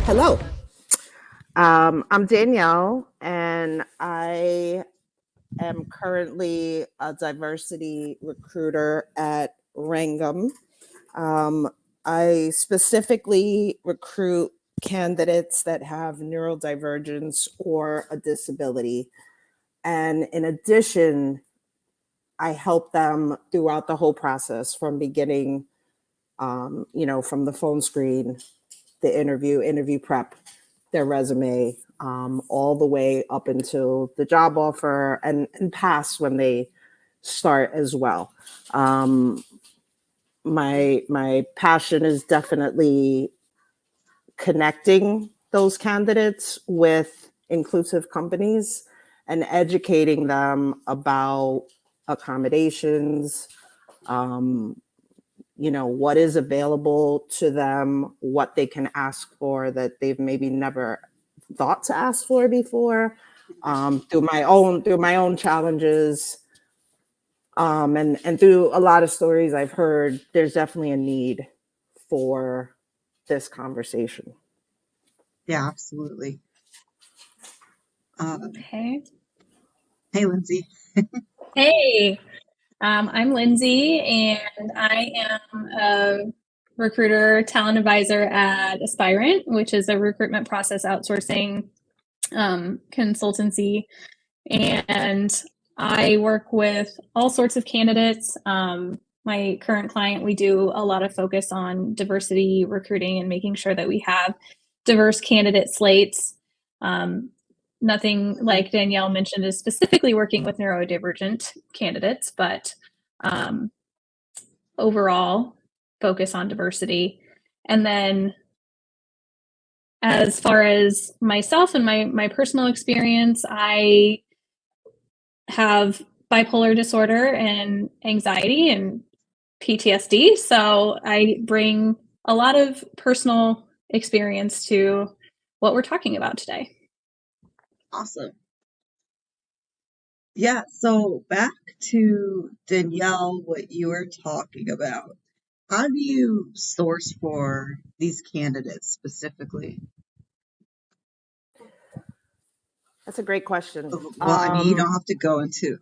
Hello. I'm Danielle, and I am currently a diversity recruiter at Rangam. Um, I specifically recruit candidates that have neurodivergence or a disability. And in addition, I help them throughout the whole process from beginning, from the phone screen, the interview prep, their resume, all the way up until the job offer and past when they start as well. My passion is definitely connecting those candidates with inclusive companies and educating them about accommodations, what is available to them, what they can ask for that they've maybe never thought to ask for before, through my own challenges, and through a lot of stories I've heard. There's definitely a need for this conversation. Yeah, absolutely. Hey. Hey, Lindsay. Hey, I'm Lindsay, and I am a recruiter, talent advisor at Aspirant, which is a recruitment process outsourcing consultancy. And I work with all sorts of candidates. My current client, we do a lot of focus on diversity recruiting and making sure that we have diverse candidate slates. Nothing like Danielle mentioned is specifically working with neurodivergent candidates, but overall focus on diversity. And then as far as myself and my personal experience, I have bipolar disorder and anxiety and PTSD. So I bring a lot of personal experience to what we're talking about today. Awesome. Yeah, so back to Danielle, what you were talking about. How do you source for these candidates specifically? That's a great question. Well, I mean, you don't have to go into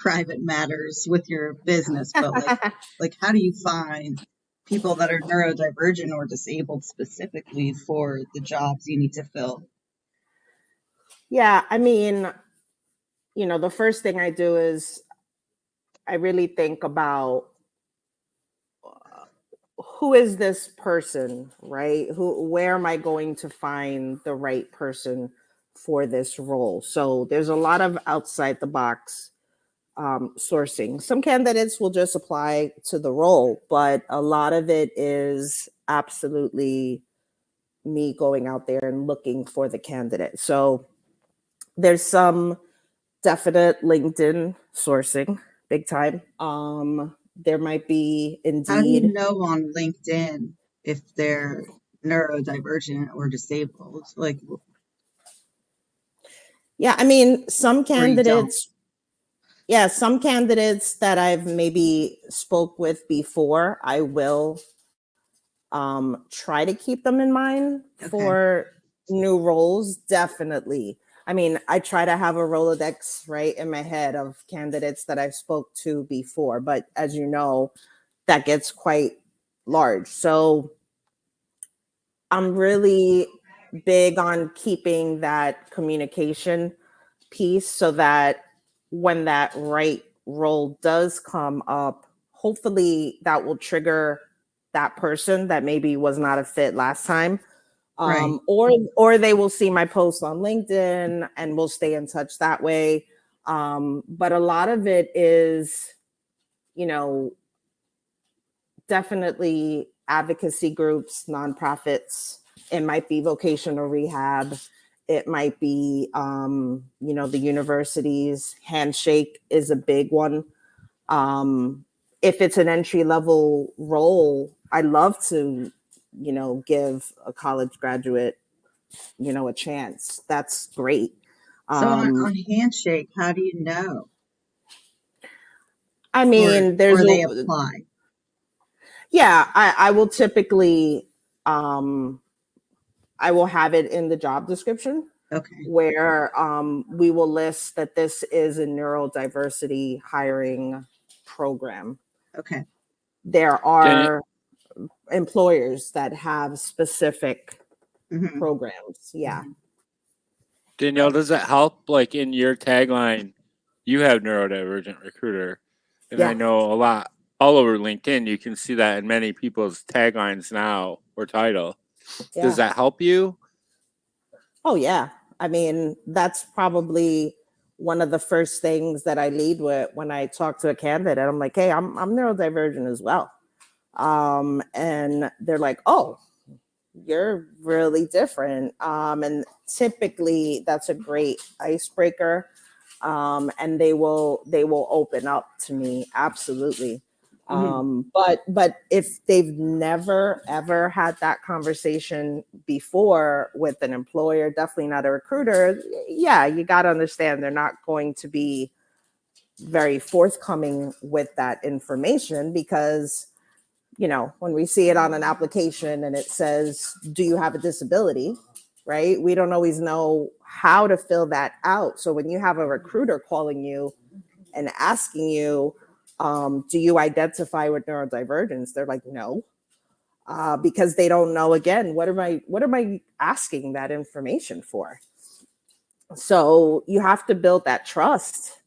private matters with your business, but like how do you find people that are neurodivergent or disabled specifically for the jobs you need to fill? Yeah, I mean, the first thing I do is I really think about who is this person, right? Where am I going to find the right person for this role? So there's a lot of outside the box sourcing. Some candidates will just apply to the role, but a lot of it is absolutely me going out there and looking for the candidate. So there's some definite LinkedIn sourcing, big time. There might be How do you Indeed. know on LinkedIn if they're neurodivergent or disabled? Like, Yeah, I mean, some or you don't? candidates, yeah, some candidates that I've maybe spoke with before, I will try to keep them in mind Okay. for new roles. Definitely. I mean, I try to have a Rolodex right in my head of candidates that I've spoke to before, but as you know, that gets quite large. So I'm really big on keeping that communication piece so that when that right role does come up, hopefully that will trigger that person that maybe was not a fit last time. Right. Or they will see my post on LinkedIn and we'll stay in touch that way. But a lot of it is, definitely advocacy groups, nonprofits. It might be vocational rehab. It might be, the universities. Handshake is a big one. If it's an entry level role, I love to, give a college graduate, a chance. That's great. So on Handshake, how do you know? I mean, or they apply? Yeah, I will typically, um, I will have it in the job description Okay. where we will list that this is a neurodiversity hiring program. Okay. There Dan- are employers that have specific Hmm. programs. Yeah. Hmm. Danielle, does that help? Like in your tagline, you have neurodivergent recruiter, and I Yeah. know a lot all over LinkedIn. You can see that in many people's taglines now or title. Does Yeah. that help you? Oh, yeah. I mean, that's probably one of the first things that I lead with when I talk to a candidate. I'm like, hey, I'm neurodivergent as well. And they're like, oh, you're really different. And typically that's a great icebreaker. And they will open up to me. Absolutely. Hmm. But if they've never ever had that conversation before with an employer, definitely not a recruiter, yeah, you got to understand they're not going to be very forthcoming with that information because when we see it on an application and it says, do you have a disability? Right? We don't always know how to fill that out. So when you have a recruiter calling you and asking you, do you identify with neurodivergence? They're like, no, because they don't know. Again, what am I asking that information for? So you have to build that trust.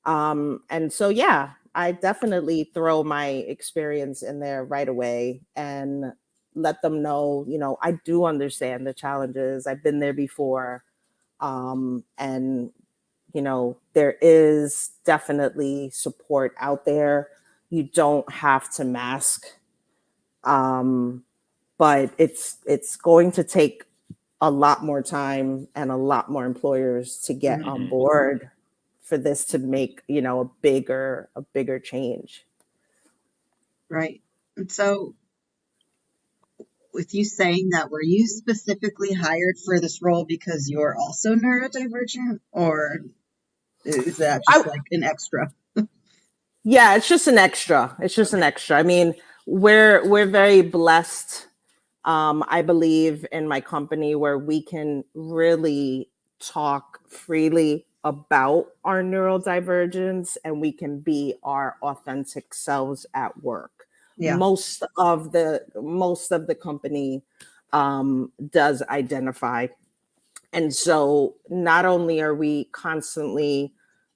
And so, yeah, I definitely throw my experience in there right away and let them know, I do understand the challenges. I've been there before. And, there is definitely support out there. You don't have to mask. Um, but it's going to take a lot more time and a lot more employers to get Hmm. on board for this to make a bigger change. Right. And so, with you saying that, were you specifically hired for this role because you're also neurodivergent, or is that I just like an extra? Yeah, it's just an extra. It's just an Okay. extra. I mean, we're very blessed. I believe in my company where we can really talk freely about our neurodivergence and we can be our authentic selves at work. Yeah. Most of the company does identify, and so not only are we constantly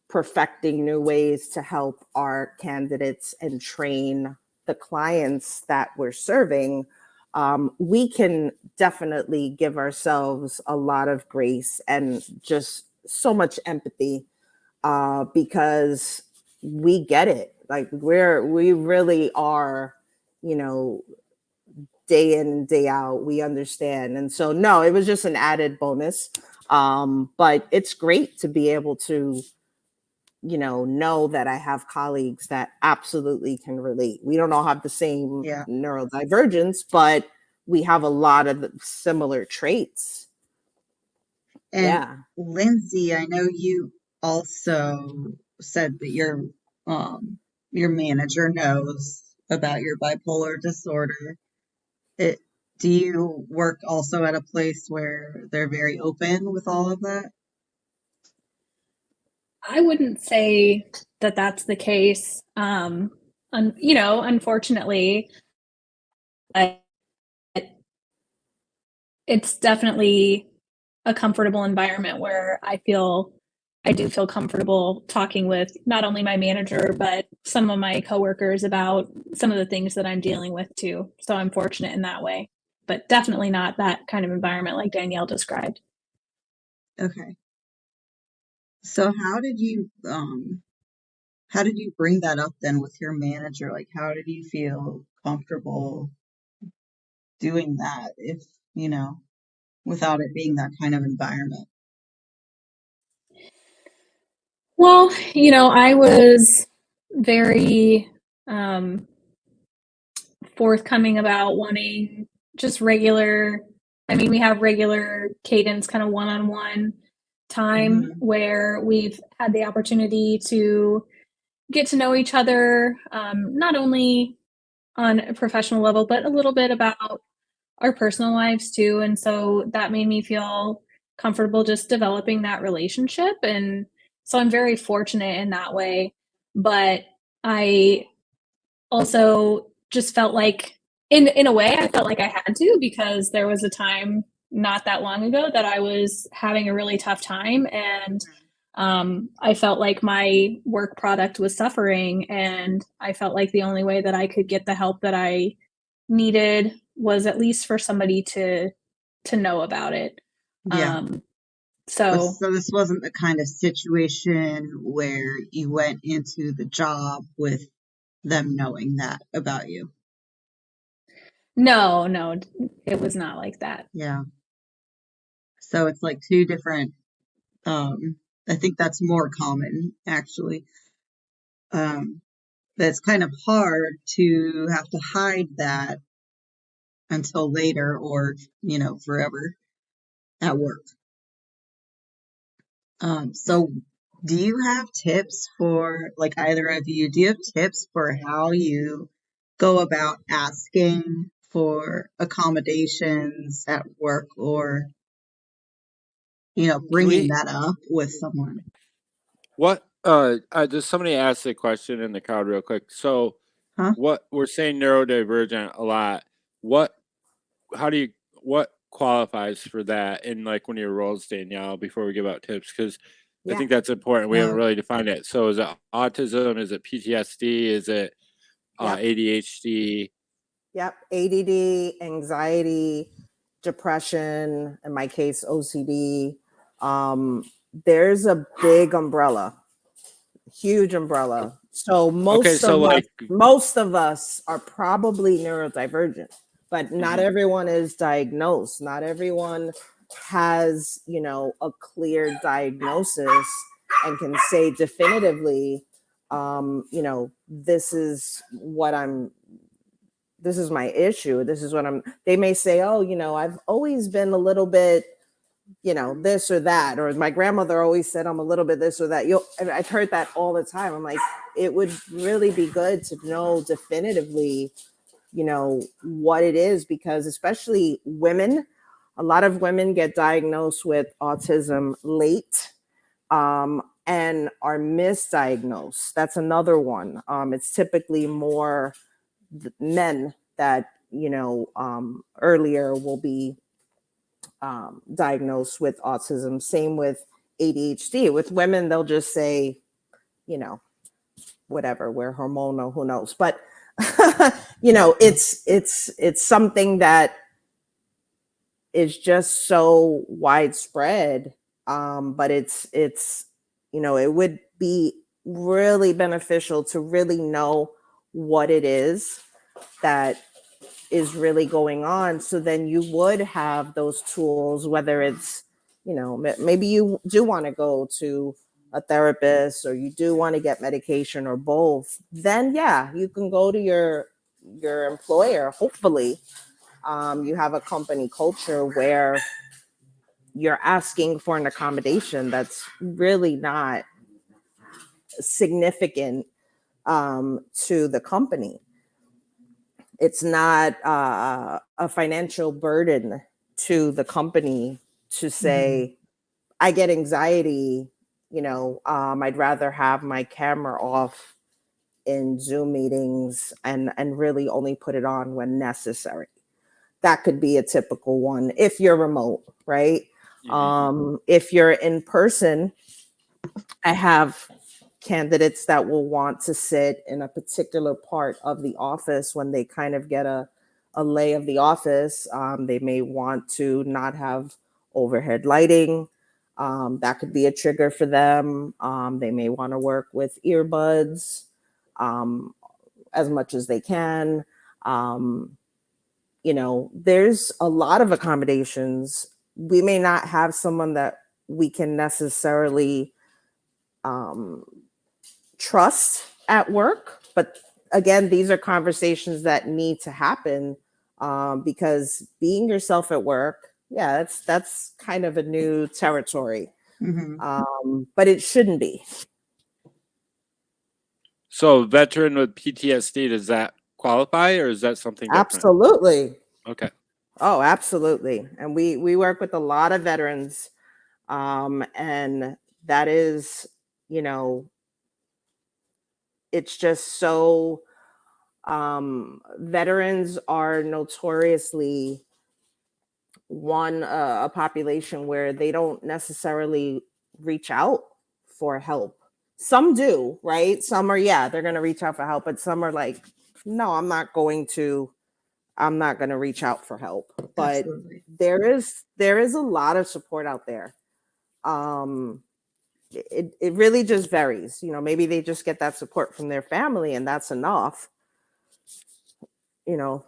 perfecting new ways to help our candidates and train the clients that we're serving, we can definitely give ourselves a lot of grace and just so much empathy because we get it. Like we really are, you know, day in and day out. We understand. And so, no, it was just an added bonus. But it's great to be able to, know that I have colleagues that absolutely can relate. We don't all have the same Yeah. neurodivergence, but we have a lot of similar traits. And Yeah. Lindsay, I know you also said that your manager knows about your bipolar disorder. It, do you work also at a place where they're very open with all of that? I wouldn't say that that's the case. Unfortunately, I, it's definitely a comfortable environment where I do feel comfortable talking with not only my manager, but some of my coworkers about some of the things that I'm dealing with too. So I'm fortunate in that way, but definitely not that kind of environment like Danielle described. Okay. So how did you bring that up then with your manager? Like, how did you feel comfortable doing that if, you know, without it being that kind of environment? Well, I was very forthcoming about wanting just regular, I mean, we have regular cadence kind of one-on-one time Hmm. where we've had the opportunity to get to know each other, not only on a professional level, but a little bit about our personal lives too. And so that made me feel comfortable just developing that relationship. And so I'm very fortunate in that way. But I also just felt like, in a way, I felt like I had to, because there was a time not that long ago that I was having a really tough time, and I felt like my work product was suffering, and I felt like the only way that I could get the help that I needed was at least for somebody to know about it. Yeah. So So this wasn't the kind of situation where you went into the job with them knowing that about you. no, it was not like that. Yeah. So it's like two different, I think that's more common actually. That's kind of hard to have to hide that until later or, forever at work. So do you have tips for, like, either of you, do you have tips for how you go about asking for accommodations at work, or, bringing that up with someone? What just somebody asked a question in the crowd real quick. So Huh? what we're saying neurodivergent a lot. What what qualifies for that in like one of your roles, Danielle, before we give out tips? Because I Yeah. think that's important. We haven't Oh, really defined it. So is it autism? Is it PTSD? Is it Yep. ADHD? Yep. ADD, anxiety, depression, in my case, OCD. There's a big umbrella, huge umbrella. So Okay, so like most of us are probably neurodivergent, but not mhm. everyone is diagnosed. Not everyone has, a clear diagnosis and can say definitively, this is this is my issue. This is what they may say, oh, I've always been a little bit, this or that, or my grandmother always said I'm a little bit this or that. I've heard that all the time. I'm like, it would really be good to know definitively, what it is, because especially women, a lot of women get diagnosed with autism late, and are misdiagnosed. That's another one. It's typically more men that, earlier will be diagnosed with autism. Same with ADHD. With women, they'll just say, whatever, we're hormonal, who knows? But it's something that is just so widespread. But it's it would be really beneficial to really know what it is that is really going on, so then you would have those tools, whether it's maybe you do want to go to a therapist, or you do want to get medication, or both. Then yeah, you can go to your employer. Hopefully you have a company culture where you're asking for an accommodation that's really not significant to the company. It's not a financial burden to the company to say, I get anxiety, I'd rather have my camera off in Zoom meetings and really only put it on when necessary. That could be a typical one if you're remote, right? If you're in person, I have candidates that will want to sit in a particular part of the office when they kind of get a lay of the office. They may want to not have overhead lighting. That could be a trigger for them. They may want to work with earbuds as much as they can. There's a lot of accommodations. We may not have someone that we can necessarily trust at work, but again, these are conversations that need to happen, because being yourself at work, yeah, that's kind of a new territory, but it shouldn't be. So veteran with PTSD, does that qualify, or is that something different? Absolutely. Okay. Oh, absolutely. And we work with a lot of veterans, and that is, you know, it's just so veterans are notoriously a population where they don't necessarily reach out for help. Some do, right? Some are, yeah, they're going to reach out for help, but some are like, no, I'm not going to reach out for help. But Absolutely. there is a lot of support out there. It really just varies. You know, maybe they just get that support from their family and that's enough. You know,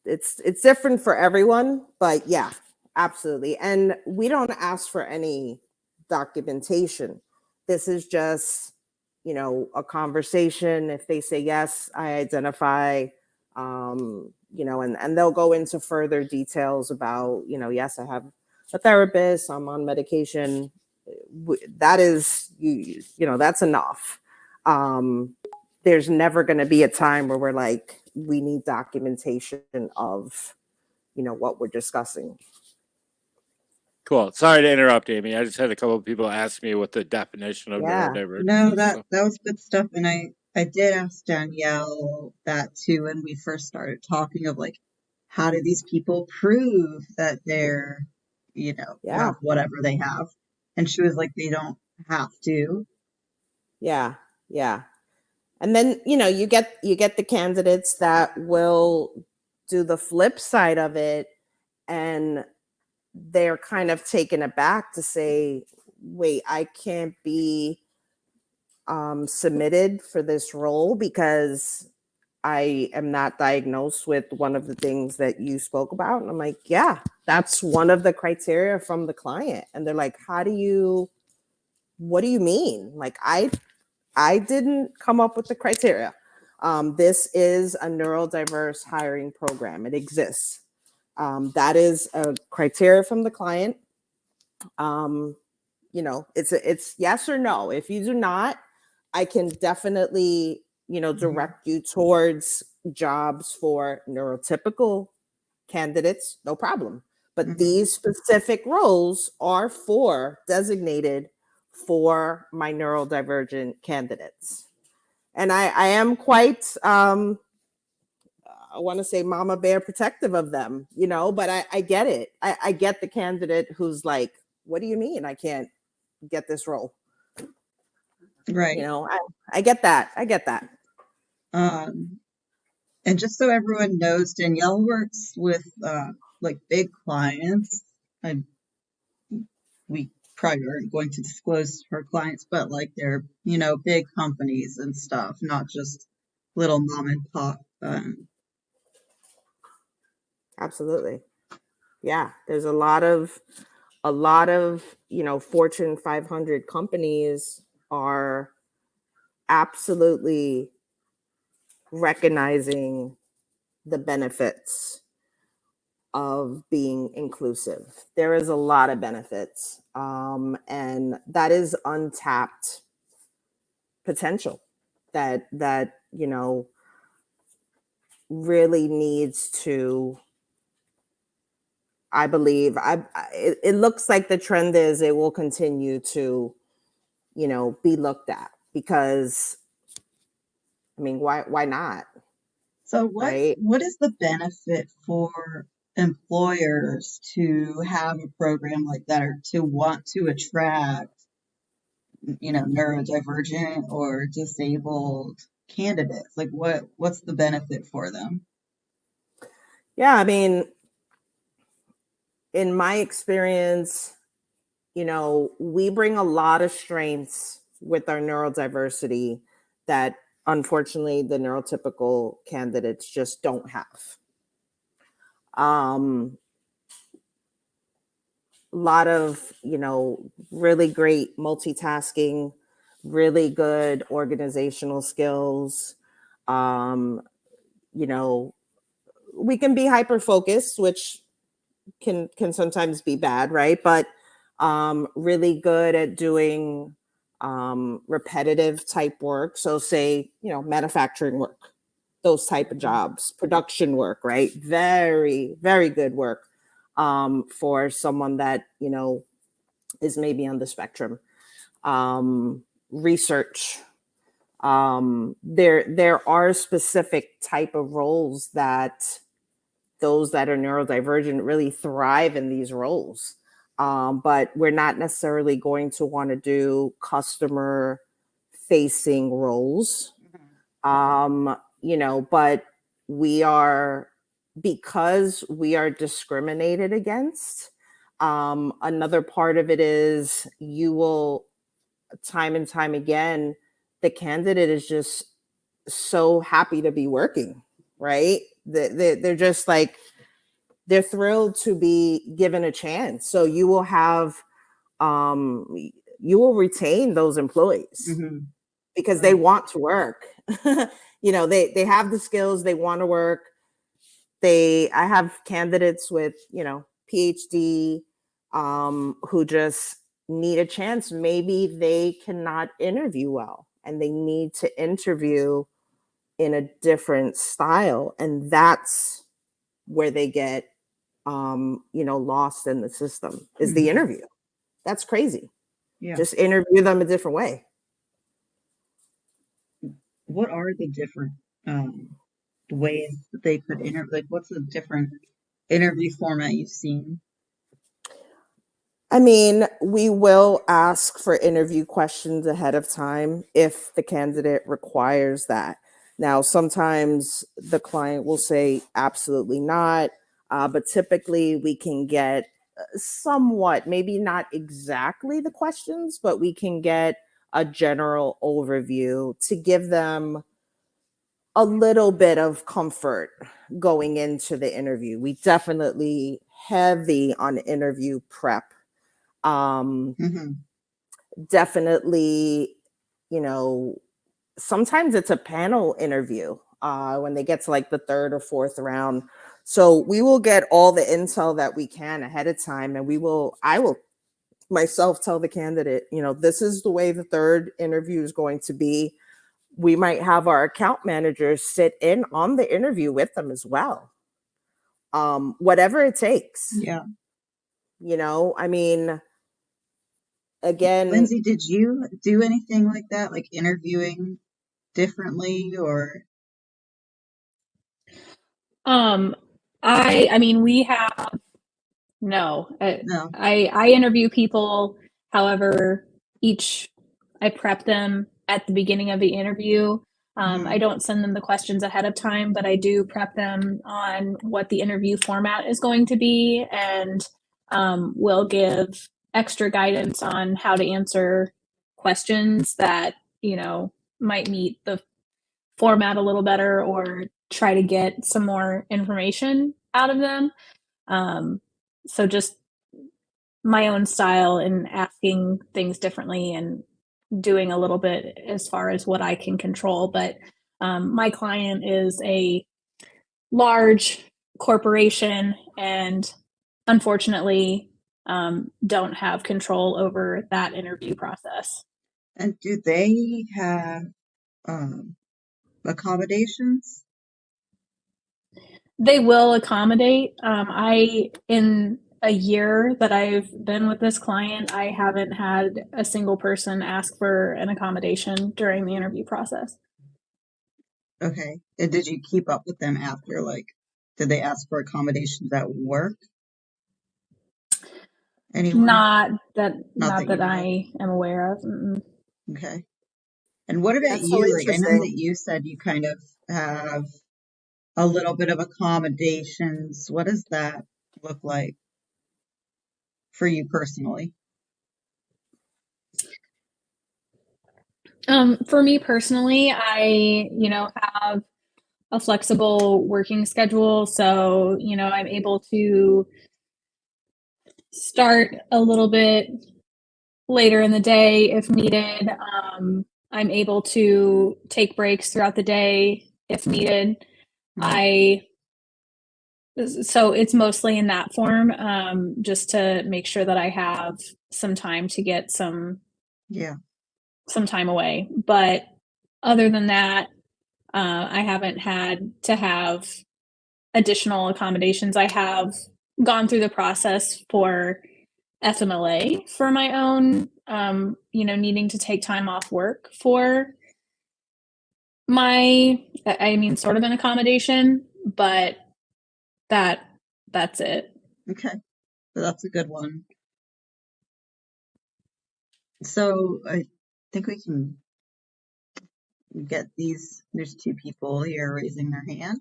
it's different for everyone, but yeah, absolutely. And we don't ask for any documentation. This is just, you know, a conversation. If they say yes, I identify, you know, and they'll go into further details about, you know, yes, I have a therapist, I'm on medication. That is, you know, that's enough. There's never going to be a time where we're like, we need documentation of, you know, what we're discussing. Cool. Sorry to interrupt, Amy. I just had a couple of people ask me what the definition of Yeah. neurodivergent No, is. that was good stuff. And I did ask Danielle that too when we first started talking of like, how do these people prove that they're, you know, Yeah. have whatever they have? And she was like, they don't have to. Yeah. Yeah. And then, you know, you get the candidates that will do the flip side of it, and they're kind of taken aback to say, wait, I can't be submitted for this role because I am not diagnosed with one of the things that you spoke about. And I'm like, yeah, that's one of the criteria from the client. And they're like, what do you mean? Like, I didn't come up with the criteria. This is a neurodiverse hiring program. It exists. That is a criteria from the client. You know, it's yes or no. If you do not, I can definitely, you know, direct you towards jobs for neurotypical candidates, no problem. But these specific roles are designated for my neurodivergent candidates. And I am quite, I want to say mama bear protective of them, you know, but I get it. I get the candidate who's like, what do you mean I can't get this role? Right. You know, I get that. I get that. And just so everyone knows, Danielle works with like big clients. We probably aren't going to disclose her clients, but like they're, you know, big companies and stuff, not just little mom and pop. Absolutely. Yeah. There's a lot of, you know, Fortune 500 companies are absolutely recognizing the benefits of being inclusive. There is a lot of benefits, and that is untapped potential that you know really needs to. I believe it looks like the trend is it will continue to, you know, be looked at because, I mean, why not? So Right? what is the benefit for employers to have a program like that or to want to attract, you know, neurodivergent or disabled candidates? Like what's the benefit for them? Yeah, I mean, in my experience, you know, we bring a lot of strengths with our neurodiversity that unfortunately the neurotypical candidates just don't have. A lot of, you know, really great multitasking, really good organizational skills. Um, you know, we can be hyper focused, which can sometimes be bad, right? But really good at doing repetitive type work. So say, you know, manufacturing work. those type of jobs, production work, right? Very, very good work for someone that, you know, is maybe on the spectrum. Research. There are specific type of roles that those that are neurodivergent really thrive in these roles. But we're not necessarily going to want to do customer facing roles. You know, but we are, because we are discriminated against. Another part of it is you will, time and time again, the candidate is just so happy to be working, right? They're just like, they're thrilled to be given a chance. So you will have, you will retain those employees because they want to work. You know, they have the skills, they want to work. I have candidates with, you know, PhD, who just need a chance. Maybe they cannot interview well and they need to interview in a different style. And that's where they get, you know, lost in the system is the interview. That's crazy. Yeah. Just interview them a different way. What are the different ways that they could interview? Like, what's the different interview format you've seen? I mean, we will ask for interview questions ahead of time if the candidate requires that. Now, sometimes the client will say absolutely not, but typically we can get somewhat, maybe not exactly the questions, but we can get a general overview to give them a little bit of comfort going into the interview. We definitely heavy on interview prep. Definitely, you know, sometimes it's a panel interview when they get to like the third or fourth round. So we will get all the intel that we can ahead of time, and I will myself tell the candidate, you know, this is the way the third interview is going to be. We might have our account managers sit in on the interview with them as well. Whatever it takes. Yeah. You know, I mean, again, Lindsay, did you do anything like that, like interviewing differently or? I mean, we have, no, No. I interview people. However, I prep them at the beginning of the interview. I don't send them the questions ahead of time, but I do prep them on what the interview format is going to be, and will give extra guidance on how to answer questions that, you know, might meet the format a little better or try to get some more information out of them. So just my own style in asking things differently and doing a little bit as far as what I can control. But my client is a large corporation and unfortunately don't have control over that interview process. And do they have accommodations? They will accommodate. In a year that I've been with this client, I haven't had a single person ask for an accommodation during the interview process. Okay. And did you keep up with them after? Like, did they ask for accommodations at work? Anywhere? Not that you I am aware of. Mm-mm. Okay. And what about That's so you? Like, I know that interesting. you said you kind of have a little bit of accommodations. What does that look like for you personally? For me personally, I, you know, have a flexible working schedule. So, you know, I'm able to start a little bit later in the day if needed. I'm able to take breaks throughout the day if needed. So it's mostly in that form, just to make sure that I have some time to get some time away. But other than that, I haven't had to have additional accommodations. I have gone through the process for FMLA for my own, needing to take time off work for sort of an accommodation, but that's it. Okay, so that's a good one. So I think we can get these. There's two people here raising their hand.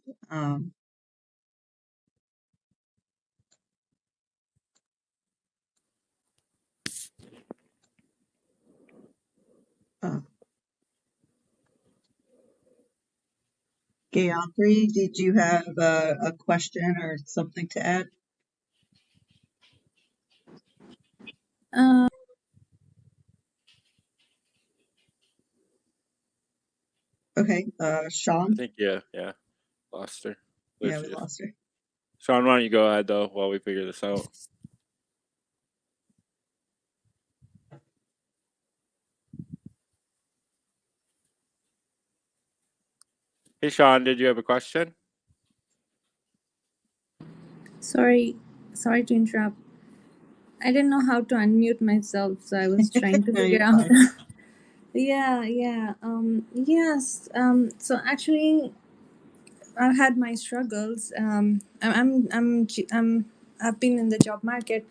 Gayatri, did you have a question or something to add? Okay, I Sean? think yeah, lost her. There Yeah, she we is. lost her. Sean, why don't you go ahead though while we figure this out? Hey, Sean, did you have a question? Sorry to interrupt. I didn't know how to unmute myself, so I was trying to No, figure you're out. fine. Yes. So actually, I've had my struggles. I've been in the job market,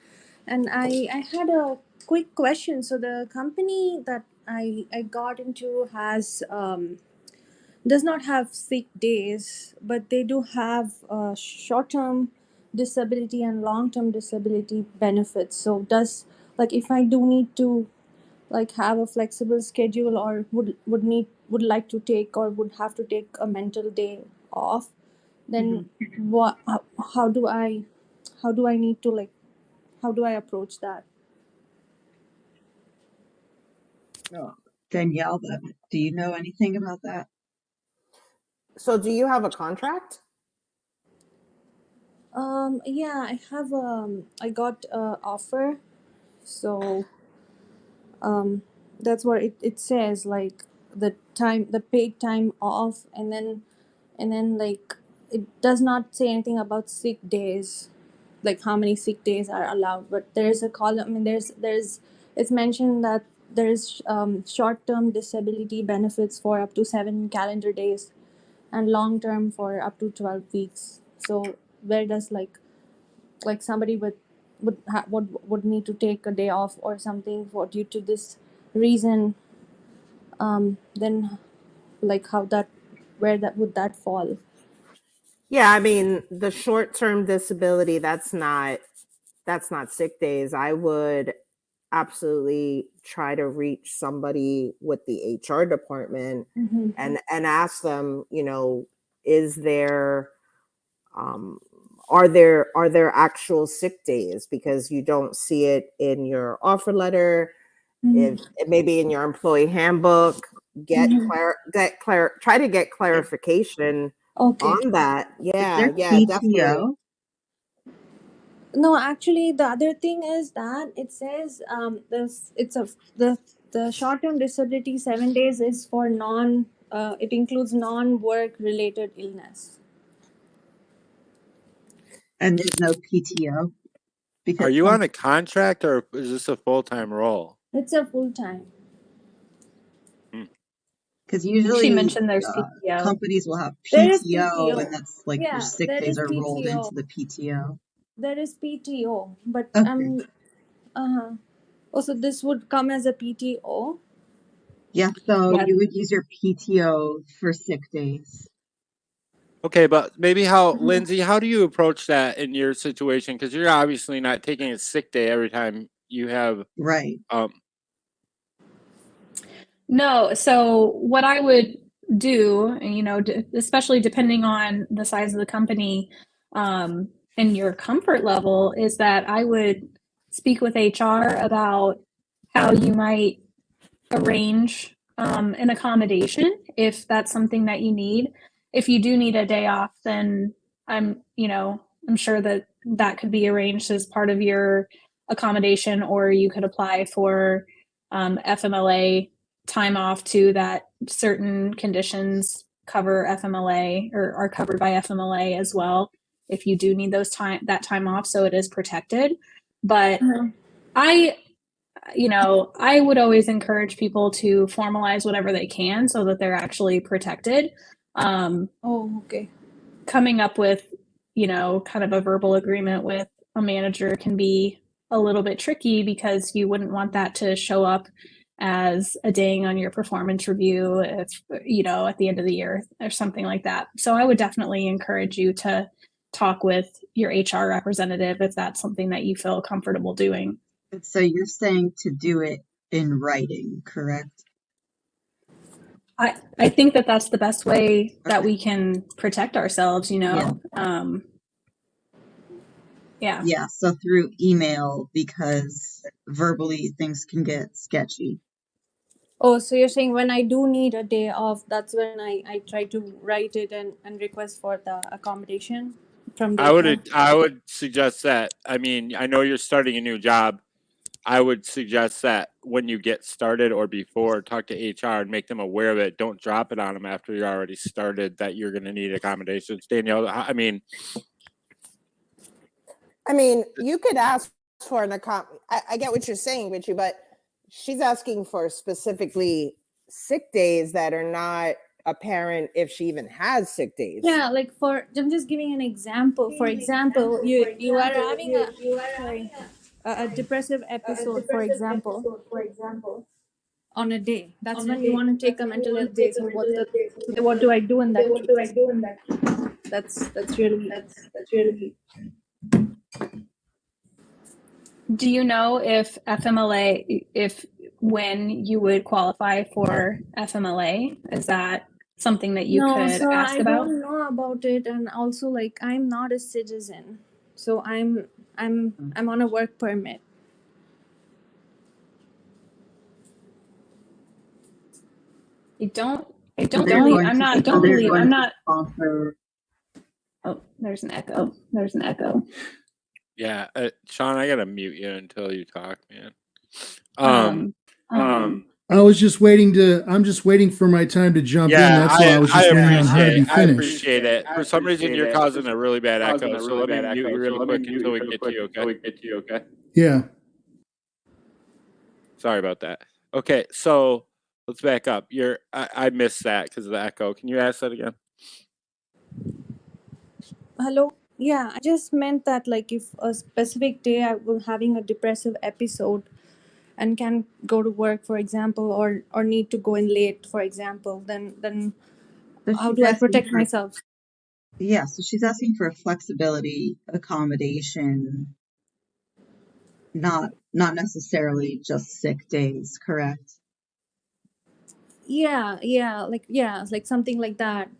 and I had a quick question. So the company that I got into has does not have sick days, but they do have short-term disability and long-term disability benefits. So does, like, if I do need to like have a flexible schedule, or would like to take, or would have to take a mental day off, then what how do I need to, like, how do I approach that? Oh, Danielle, do you know anything about that? So do you have a contract? Yeah, I have I got a offer. So that's what it says, like the paid time off, and then like it does not say anything about sick days, like how many sick days are allowed, but there's a column. I mean, there's it's mentioned that there's short-term disability benefits for up to 7 calendar days, and long-term for up to 12 weeks. So where does, like somebody would need to take a day off or something for due to this reason, then like how that where that would that fall? Yeah, I mean, the short-term disability, that's not sick days. I would absolutely try to reach somebody with the HR department Mm-hmm. and ask them, is there um are there actual sick days, because you don't see it in your offer letter, Mm-hmm. if it may be in your employee handbook. Mm-hmm. Try to get clarification Okay. on that. Is there Yeah, definitely. PTO? No, actually, the other thing is that it says this it's a the short term disability 7 days is for non it includes non work related illness. And there's no PTO? Are Because you on a contract or is this a full-time role? It's a full time. Because She usually mentioned there's PTO. companies will have There is PTO, and PTO. that's like your Yeah, sick there days is are rolled PTO. into the PTO. There is PTO, but Okay. also this would come as a PTO. Yeah, so Yeah. you would use your PTO for sick days. Okay, but maybe Lindsay, how do you approach that in your situation? Because you're obviously not taking a sick day every time you have Right. No, so what I would do, especially depending on the size of the company, and your comfort level, is that I would speak with HR about how you might arrange an accommodation if that's something that you need. If you do need a day off, then I'm sure that could be arranged as part of your accommodation, or you could apply for FMLA time off too, that certain conditions cover FMLA or are covered by FMLA as well if you do need that time off, so it is protected. But I would always encourage people to formalize whatever they can so that they're actually protected. Okay. Coming up with, kind of a verbal agreement with a manager can be a little bit tricky because you wouldn't want that to show up as a ding on your performance review if, at the end of the year or something like that. So I would definitely encourage you to talk with your HR representative if that's something that you feel comfortable doing. So you're saying to do it in writing, correct? I think that that's the best way that Okay. we can protect ourselves, Yeah. Yeah, so through email, because verbally things can get sketchy. Oh, so you're saying when I do need a day off, that's when I try to write it and request for the accommodation from the HR? I would suggest that. I mean, I know you're starting a new job. I would suggest that when you get started or before, talk to HR and make them aware of it. Don't drop it on them after you're already started that you're going to need accommodations. Danielle, I mean, you could ask for an I get what you're saying, Richie, but she's asking for specifically sick days that are not apparent if she even has sick days. Yeah, like I'm just giving an example. For example, you are having a depressive episode, for example, on a day. That's when you want to take a mental health day. So what do I do in that case? That's really. Do you know if FMLA, when you would qualify for FMLA, is that something that you could so ask I about? don't know about it, and also like I'm not a citizen, so I'm on a work permit. I don't They're believe, going I'm to- not, they're going to sponsor. oh, there's an echo. yeah, Sean, I got to mute you until you talk, man. I was just waiting I'm just waiting for my time to jump in. That's why I was just waiting on her to be I finished. appreciate it. For some reason, you're causing a really bad echo, so let me mute you real quick until we get to you, okay? Yeah. Sorry about that. Okay, so let's back up. I missed that because of the echo. Can you ask that again? Hello? Yeah, I just meant that like if a specific day I was having a depressive episode and can't go to work, for example, or need to go in late, for example, then how do I protect myself? Yeah, so she's asking for a flexibility accommodation, not necessarily just sick days, correct? Yeah, it's like something like that.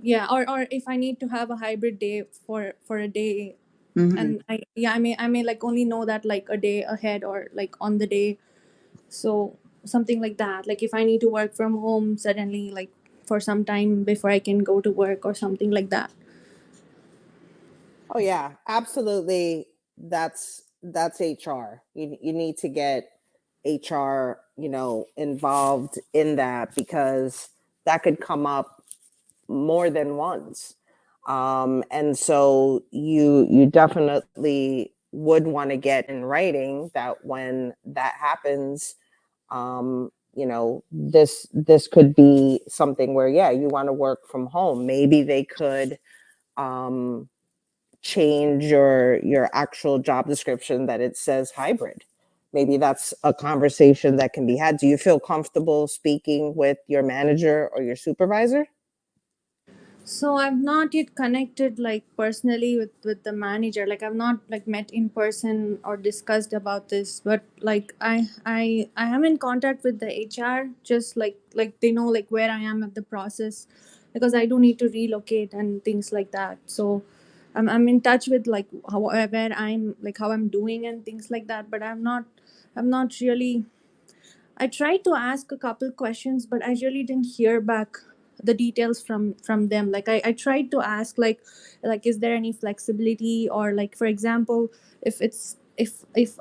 Yeah, or if I need to have a hybrid day for a day, Mhm. and I may like only know that like a day ahead or like on the day, so something like that. Like if I need to work from home suddenly, like for some time before I can go to work or something like that. Oh yeah, absolutely. That's HR. You need to get HR, involved in that because that could come up more than once. And so you definitely would want to get in writing that when that happens, this could be something where, yeah, you want to work from home. Maybe they could change your actual job description that it says hybrid. Maybe that's a conversation that can be had. Do you feel comfortable speaking with your manager or your supervisor? So I've not yet connected like personally with the manager. Like I've not like met in person or discussed about this. But like I am in contact with the HR. Just like they know like where I am at the process, because I do need to relocate and things like that. So I'm in touch with like where I'm like how I'm doing and things like that. But I'm not really. I tried to ask a couple questions, but I really didn't hear back the details from them. Like I tried to ask like is there any flexibility, or like for example, if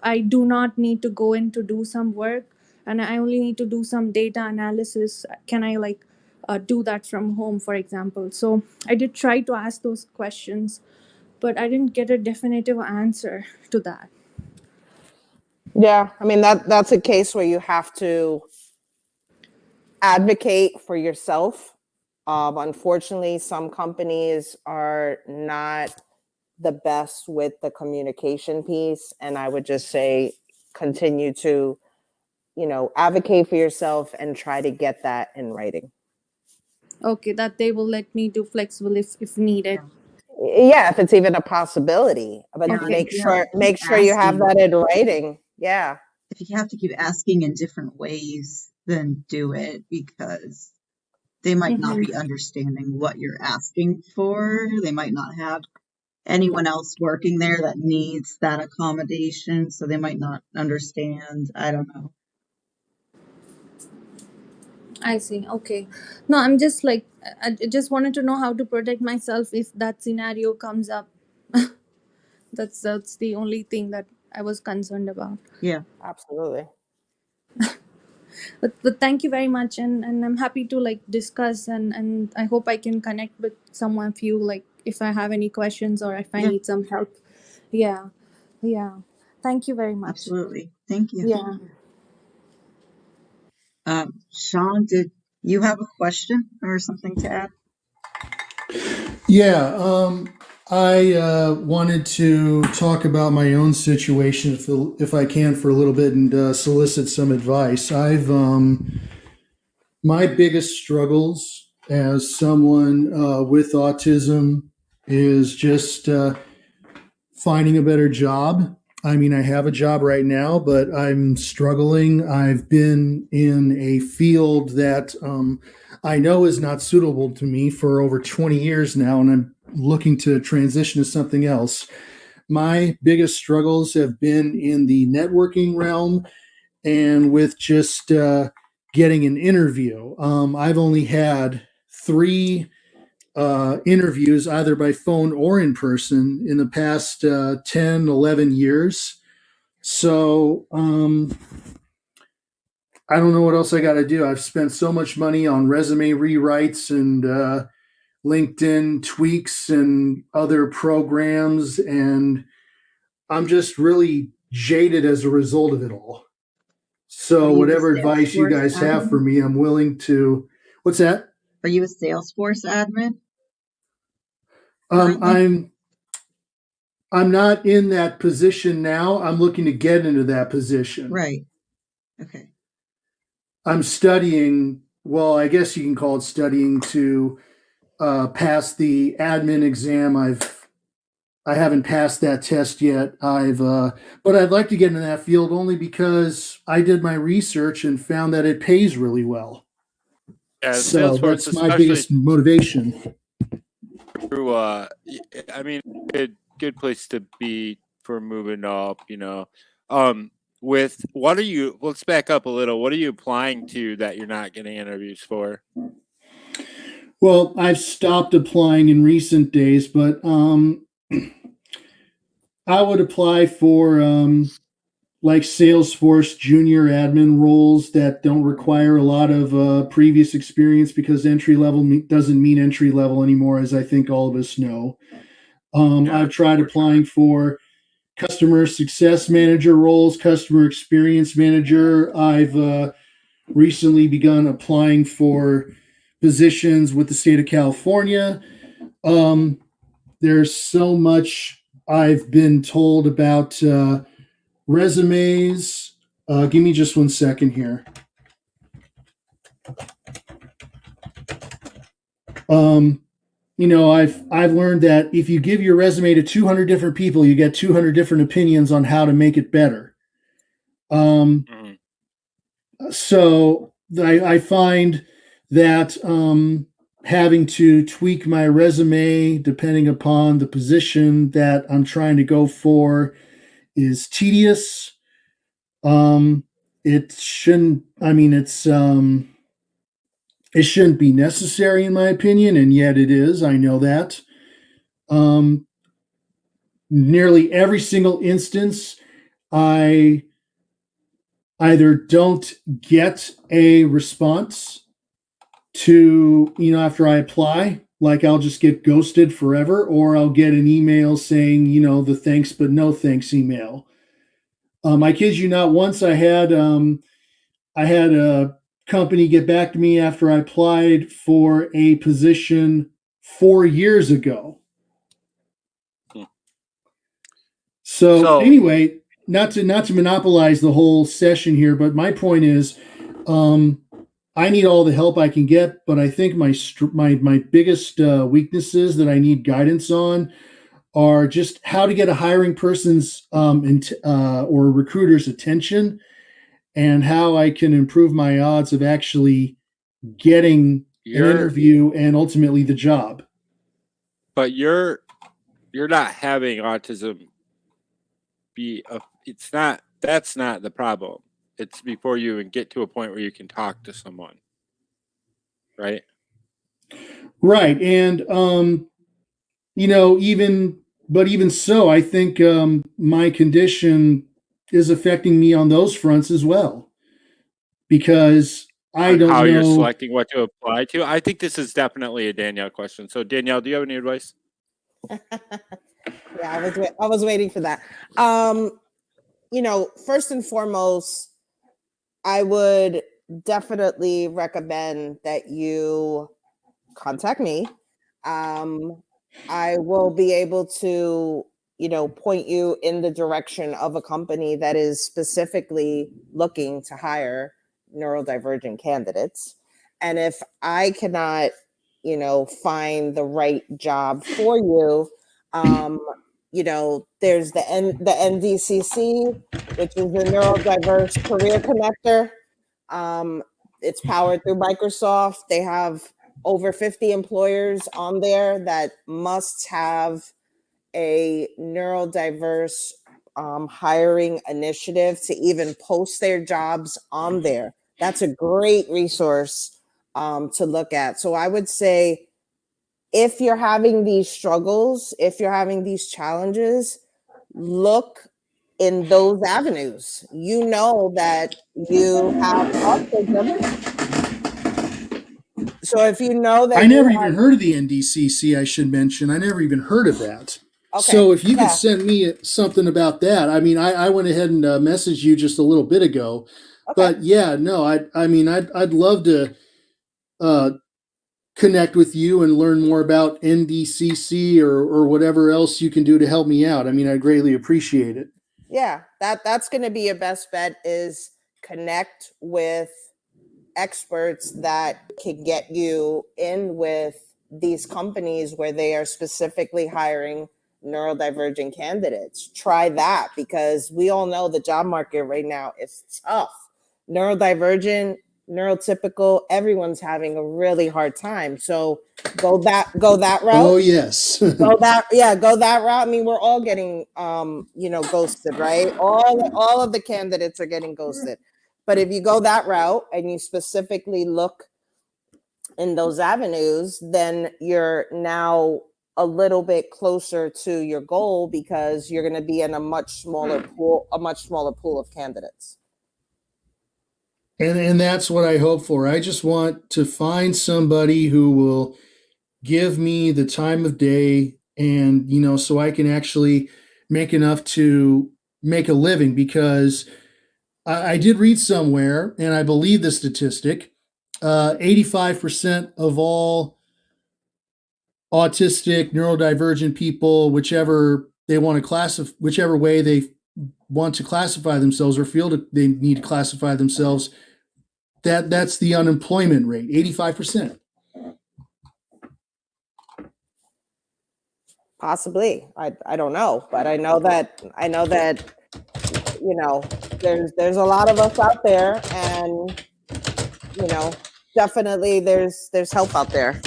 I do not need to go in to do some work and I only need to do some data analysis, can I like do that from home, for example. So I did try to ask those questions, but I didn't get a definitive answer to that. Yeah, I mean that's a case where you have to advocate for yourself. Unfortunately, some companies are not the best with the communication piece, and I would just say continue to, advocate for yourself and try to get that in writing. Okay, that they will let me do flexible if needed. Yeah, if it's even a possibility, but Yeah, Okay. make you have sure to keep you have asking. that in writing. Yeah. If you have to keep asking in different ways, then do it, because they might not Mm-hmm. be understanding what you're asking for. They might not have anyone else working there that needs that accommodation, so they might not understand. I don't know. I see. Okay. No, I'm just like, I just wanted to know how to protect myself if that scenario comes up. That's the only thing that I was concerned about. Yeah, Absolutely. But thank you very much, and I'm happy to like discuss, and I hope I can connect with someone of you, like if I have any questions or if I yeah, need some help. Yeah. Yeah. Thank you very much. absolutely. Thank you. Yeah. Sean, did you have a question or something to add? Yeah, I wanted to talk about my own situation, if I can, for a little bit, and solicit some advice. My biggest struggles as someone with autism is just finding a better job. I mean, I have a job right now, but I'm struggling. I've been in a field that I know is not suitable to me for over 20 years now, and I'm looking to transition to something else. My biggest struggles have been in the networking realm and with just getting an interview. I've only had 3 interviews, either by phone or in person, in the past 10, 11 years. So I don't know what else I got to do. I've spent so much money on resume rewrites and LinkedIn tweaks and other programs, and I'm just really jaded as a result of it all. Are So you a whatever advice you Salesforce guys have for admin? me, I'm willing to. What's that? Are you a Salesforce admin Um, currently? I'm I'm not in that position now. I'm looking to get into that position. Right. Okay. I'm studying. Well, I guess you can call it studying to pass the admin exam. I haven't passed that test yet. But I'd like to get into that field only because I did my research and found that it pays really well. Yeah, So Salesforce, that's my especially biggest motivation. through I mean, good place to be for moving up, with what are you, let's back up a little, what are you applying to that you're not getting interviews for? Well, I've stopped applying in recent days, but I would apply for like Salesforce junior admin roles that don't require a lot of previous experience, because entry level doesn't mean entry level anymore, as I think all of us know. Yeah, I've tried applying for customer success manager roles, customer experience manager. I've recently begun applying for positions with the state of California. There's so much I've been told about resumes. Give me just 1 second here. I've learned that if you give your resume to 200 different people, you get 200 different opinions on how to make it better. So I find that having to tweak my resume depending upon the position that I'm trying to go for is tedious. It shouldn't. I mean, it shouldn't be necessary in my opinion, and yet it is. I know that. Nearly every single instance, I either don't get a response, to, after I apply, like I'll just get ghosted forever, or I'll get an email saying, the thanks but no thanks email. I kid you not, once I had a company get back to me after I applied for a position 4 years ago. So anyway, not to monopolize the whole session here, but my point is, I need all the help I can get, but I think my biggest weaknesses that I need guidance on are just how to get a hiring person's or recruiter's attention, and how I can improve my odds of actually getting an interview and ultimately the job. But you're not having autism that's not the problem. It's before you even get to a point where you can talk to someone. Right? Right. And even so, I think my condition is affecting me on those fronts as well, because I don't know how you're selecting what to apply to. I think this is definitely a Danielle question. So Danielle, do you have any advice? Yeah, I was waiting for that. First and foremost, I would definitely recommend that you contact me. I will be able to, point you in the direction of a company that is specifically looking to hire neurodivergent candidates. And if I cannot, find the right job for you, there's the NDCC, which is the Neurodiverse Career Connector. It's powered through Microsoft. They have over 50 employers on there that must have a neurodiverse hiring initiative to even post their jobs on there. That's a great resource to look at. So I would say, if you're having these struggles, if you're having these challenges, look in those avenues. You know that you have autism. So if you know that I never even heard of the NDCC, I should mention. I never even heard of that. Okay. So if you could send me something about that. I mean, I went ahead and messaged you just a little bit ago. Okay. But yeah, no, I'd love to connect with you and learn more about NDCC or whatever else you can do to help me out. I mean, I greatly appreciate it. Yeah, that's going to be your best bet, is connect with experts that can get you in with these companies where they are specifically hiring neurodivergent candidates. Try that, because we all know the job market right now is tough. Neurodivergent, neurotypical, everyone's having a really hard time. So go that route. Oh yes. go that route. I mean, we're all getting ghosted, right? All of the candidates are getting ghosted. But if you go that route and you specifically look in those avenues, then you're now a little bit closer to your goal, because you're going to be in a much smaller pool of candidates. And that's what I hope for. I just want to find somebody who will give me the time of day, and so I can actually make enough to make a living, because I did read somewhere, and I believe the statistic, 85% of all autistic, neurodivergent people, whichever way they want to classify themselves or feel they need to classify themselves, that's the unemployment rate, 85%. Possibly. I don't know, but I know that there's a lot of us out there, and definitely there's help out there.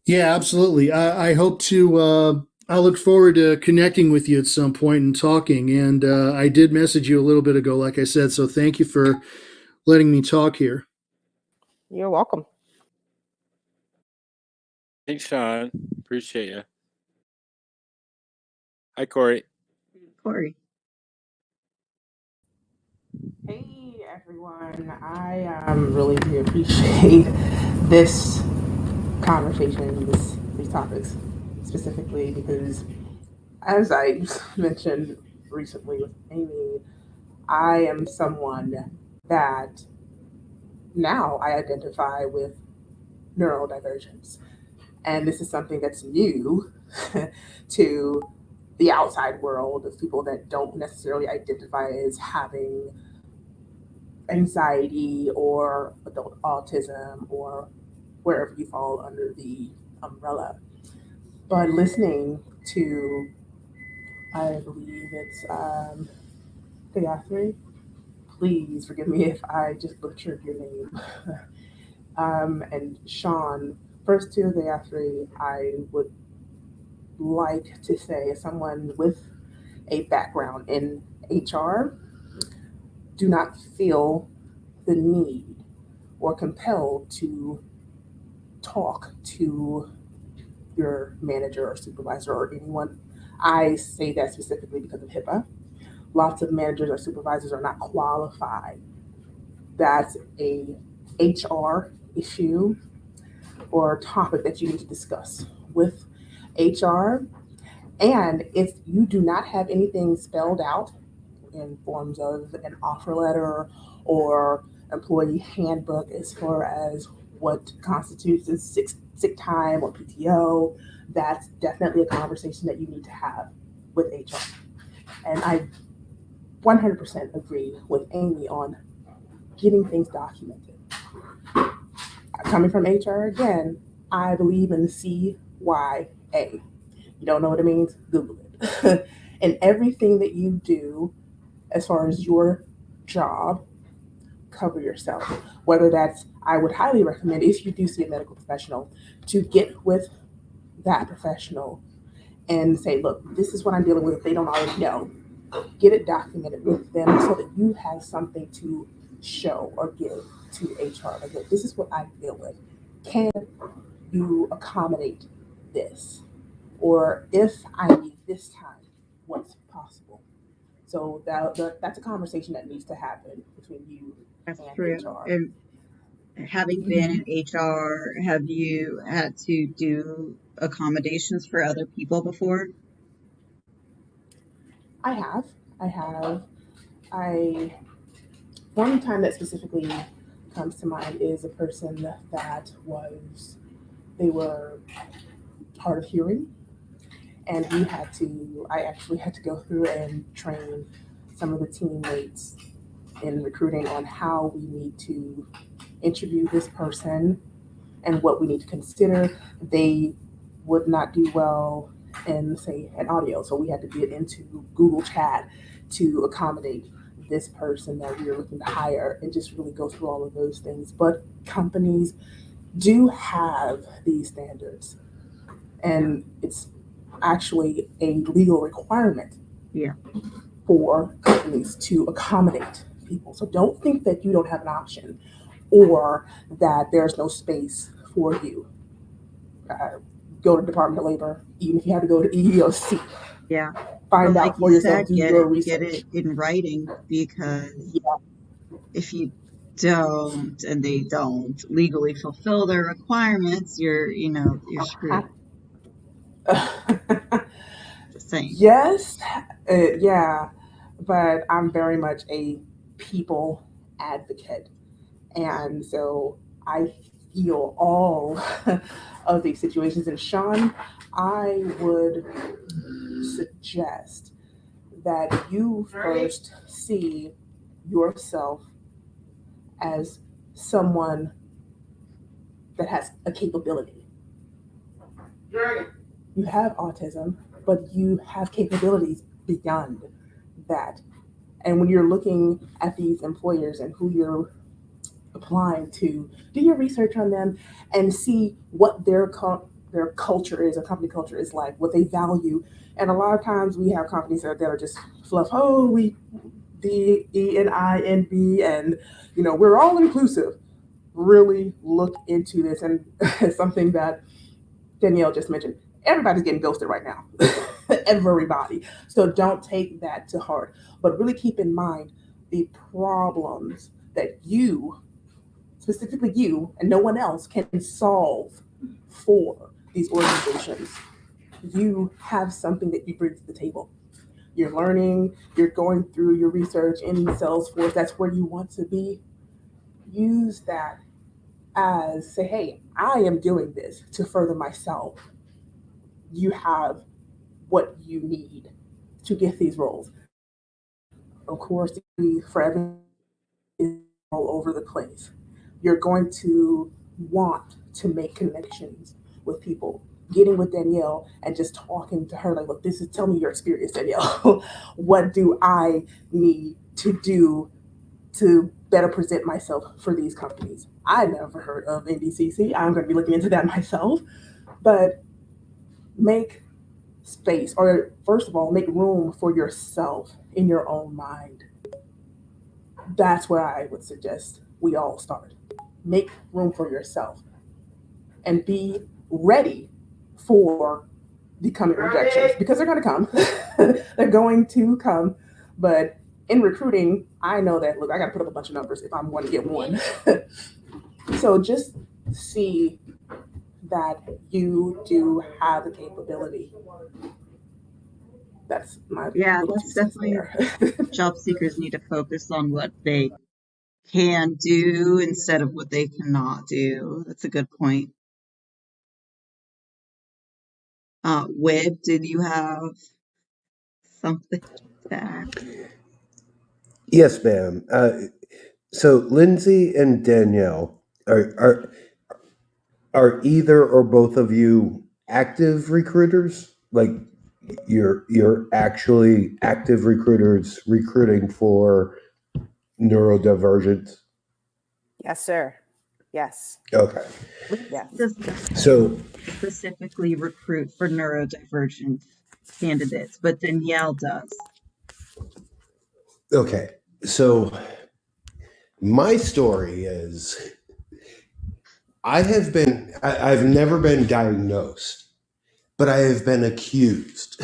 Yeah, absolutely. I hope to I look forward to connecting with you at some point and talking. And I did message you a little bit ago, like I said, so thank you for letting me talk here. You're welcome. Thanks, Sean. Appreciate you. Hi, Corey. Corey. Hey, everyone. I really do appreciate this conversation, these topics specifically, because as I mentioned recently with Amy, I am someone that now I identify with neurodivergence. And this is something that's new to the outside world of people that don't necessarily identify as having anxiety or adult autism or wherever you fall under the umbrella. But listening to, I believe it's Theathri, please forgive me if I just butchered your name, and Sean, first to Theathri, I would like to say, as someone with a background in HR, do not feel the need or compelled to talk to your manager or supervisor or anyone. I say that specifically because of HIPAA. Lots of managers or supervisors are not qualified. That's a HR issue or topic that you need to discuss with HR. And if you do not have anything spelled out in forms of an offer letter or employee handbook as far as what constitutes as sick time or PTO, that's definitely a conversation that you need to have with HR. And I 100% agree with Amy on getting things documented. Coming from HR again, I believe in CYA. You don't know what it means? Google it. And everything that you do as far as your job, cover yourself. Whether that's, I would highly recommend if you do see a medical professional to get with that professional and say, look, this is what I'm dealing with. If they don't already know, get it documented with them so that you have something to show or give to HR. Like, look, this is what I deal with. Can you accommodate this? Or if I need this time, what's possible? So that's a conversation that needs to happen between you That's and true. HR. And having been in HR, have you had to do accommodations for other people before? I have. One time that specifically comes to mind is a person that they were hard of hearing, and I actually had to go through and train some of the teammates in recruiting on how we need to interview this person and what we need to consider. They would not do well in, say, an audio, so we had to get into Google Chat to accommodate this person that we were looking to hire and just really go through all of those things. But companies do have these standards, and it's actually a legal requirement Yeah. for companies to accommodate people. So don't think that you don't have an option or that there's no space for you. Go to Department of Labor, even if you have to go to EEOC. Yeah. Find But like out for you yourself, said, do your research. get it in writing, because Yeah. if you don't and they don't legally fulfill their requirements, you're screwed. Just saying. Yes, yeah, but I'm very much a people advocate. And so I feel all of these situations. And Sean, I would suggest that you first see yourself as someone that has a capability. You have autism, but you have capabilities beyond that. And when you're looking at these employers and who you're applying to, do your research on them and see what their culture is, or company culture is like, what they value. And a lot of times we have companies that are just fluff. Oh, we DEINB, and we're all inclusive. Really look into this, and something that Danielle just mentioned. Everybody's getting ghosted right now. Everybody. So don't take that to heart, but really keep in mind the problems that you, specifically you, and no one else can solve for these organizations. You have something that you bring to the table. You're learning, you're going through your research in Salesforce, that's where you want to be. Use that as say, hey, I am doing this to further myself. You have what you need to get these roles. Of course, for everyone is all over the place. You're going to want to make connections with people. Getting with Danielle and just talking to her, like, look, this is tell me your experience, Danielle. What do I need to do to better present myself for these companies? I never heard of NDCC. I'm going to be looking into that myself. But make space, or first of all, make room for yourself in your own mind. That's where I would suggest we all start. Make room for yourself and be ready for the coming rejections, because they're going to come. They're going to come. But in recruiting, I know that, look, I got to put up a bunch of numbers if I'm going to get one. So just see that you do have the capability. That's my That's definitely job seekers need to focus on what they can do instead of what they cannot do. That's a good point. Wib, did you have something to add? Yes, ma'am. So Lindsay and Danielle, are either or both of you active recruiters? Like you're actually active recruiters recruiting for neurodivergent? Yes, sir. Yes. Okay. Yes. So Specifically recruit for neurodivergent candidates, but Danielle does. okay. So my story is I've never been diagnosed, but I have been accused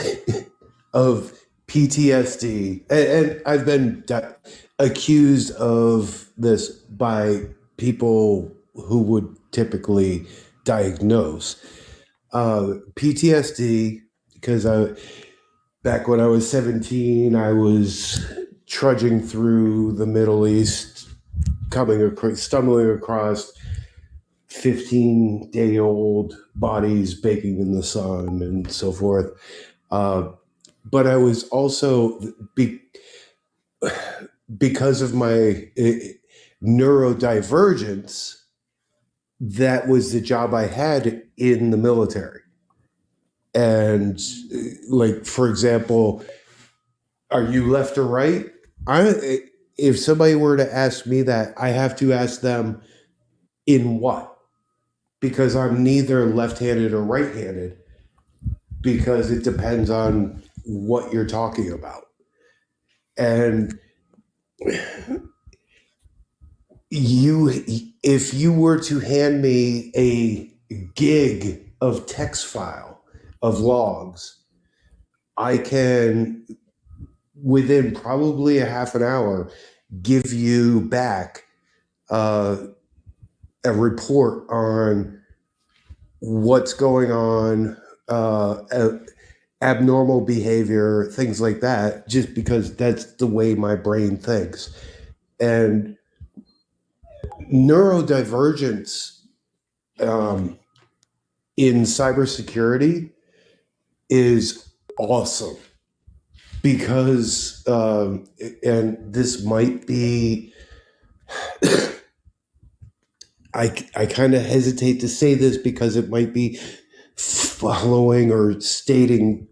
of PTSD, and I've been accused of this by people who would typically diagnose PTSD, because back when I was 17, I was trudging through the Middle East, stumbling across 15-day-old bodies baking in the sun and so forth. But I was also, because of my neurodivergence, that was the job I had in the military. And like, for example, are you left or right? If somebody were to ask me that, I have to ask them, in what? Because I'm neither left-handed or right-handed, because it depends on what you're talking about. And if you were to hand me a gig of text file of logs, I can, within probably a half an hour, give you back a report on what's going on, abnormal behavior, things like that, just because that's the way my brain thinks. And neurodivergence in cybersecurity is awesome, because, and this might be, I kind of hesitate to say this because it might be following or stating,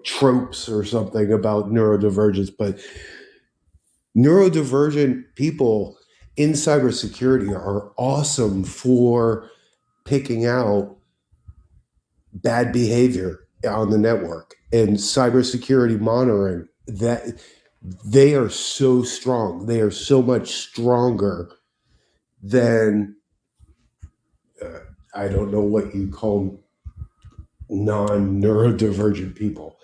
tropes or something about neurodivergence, but neurodivergent people in cybersecurity are awesome for picking out bad behavior on the network and cybersecurity monitoring. That they are so strong. They are so much stronger than I don't know what you call non-neurodivergent people,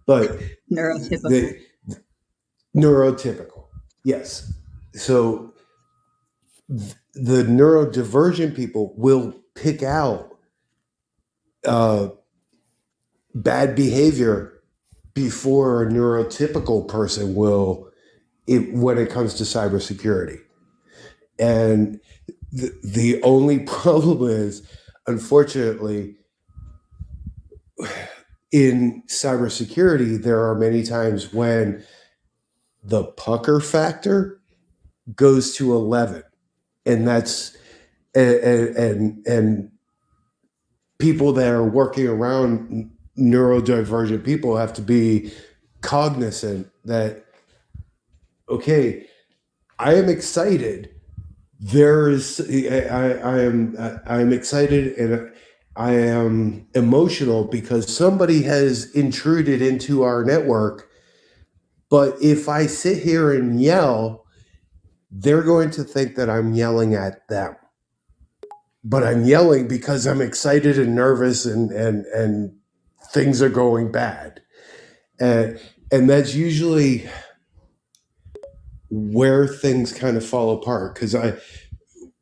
but Neurotypical. Neurotypical, yes. So the neurodivergent people will pick out bad behavior before a neurotypical person will, when it comes to cybersecurity. And the only problem is, unfortunately, in cybersecurity, there are many times when the pucker factor goes to 11, and that's and people that are working around neurodivergent people have to be cognizant that, okay, I am excited. I'm excited and I am emotional because somebody has intruded into our network. But if I sit here and yell, they're going to think that I'm yelling at them. But I'm yelling because I'm excited and nervous and things are going bad. And that's usually where things kind of fall apart, because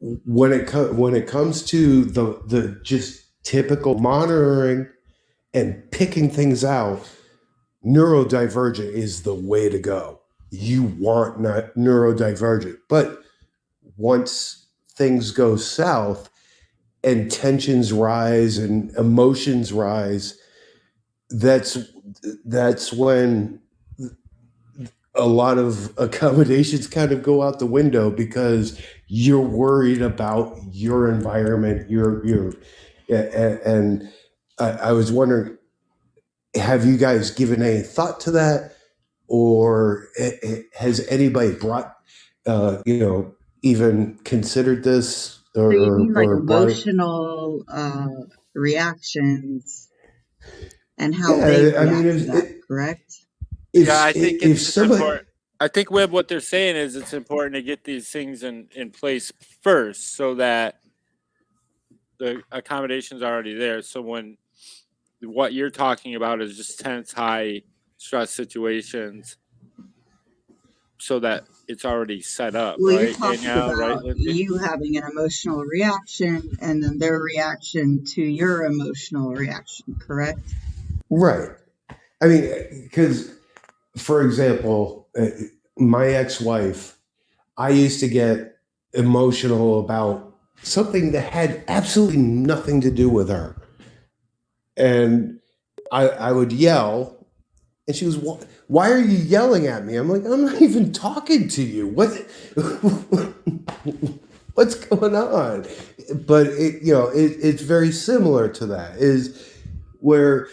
when it comes to the just typical monitoring and picking things out, neurodivergent is the way to go. You want not neurodivergent, but once things go south and tensions rise and emotions rise, that's when a lot of accommodations kind of go out the window, because you're worried about your environment. And I was wondering, have you guys given any thought to that, or has anybody brought, even considered this, So you mean like or brought it? emotional reactions and how Yeah, they I mean, react to that, correct? Yeah, I think if it's somebody, important. I think, Webb, what they're saying is it's important to get these things in place first, so that the accommodation's already there. So when what you're talking about is just tense, high stress situations, so that it's already set up, Well, you're right, talking Danielle? Right, about Lindsay? you having an emotional reaction and then their reaction to your emotional reaction, correct? right? I mean, because, for example, my ex-wife, I used to get emotional about something that had absolutely nothing to do with her. And I would yell, and she was, why are you yelling at me? I'm like, I'm not even talking to you. What's going on? But it's very similar to that, is where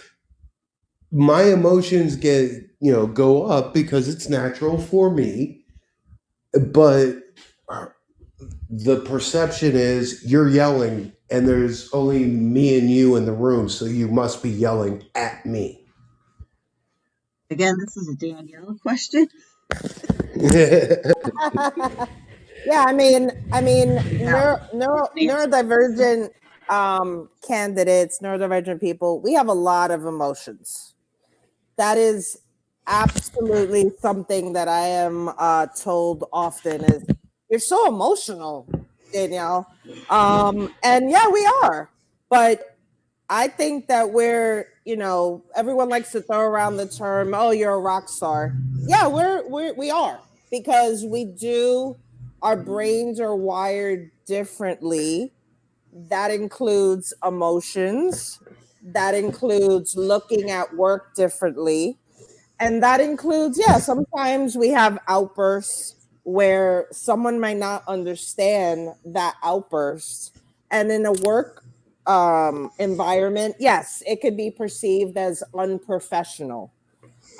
my emotions go up because it's natural for me, but the perception is you're yelling and there's only me and you in the room, so you must be yelling at me. Again, this is a Danielle question. Yeah, I mean, neurodivergent candidates, neurodivergent people, we have a lot of emotions. That is absolutely something that I am told often is, you're so emotional, Danielle. And yeah, we are. But I think that everyone likes to throw around the term, "Oh, you're a rock star." Yeah, we are, because our brains are wired differently. That includes emotions. That includes looking at work differently. And that includes, sometimes we have outbursts where someone might not understand that outburst. And in a work environment, yes, it could be perceived as unprofessional.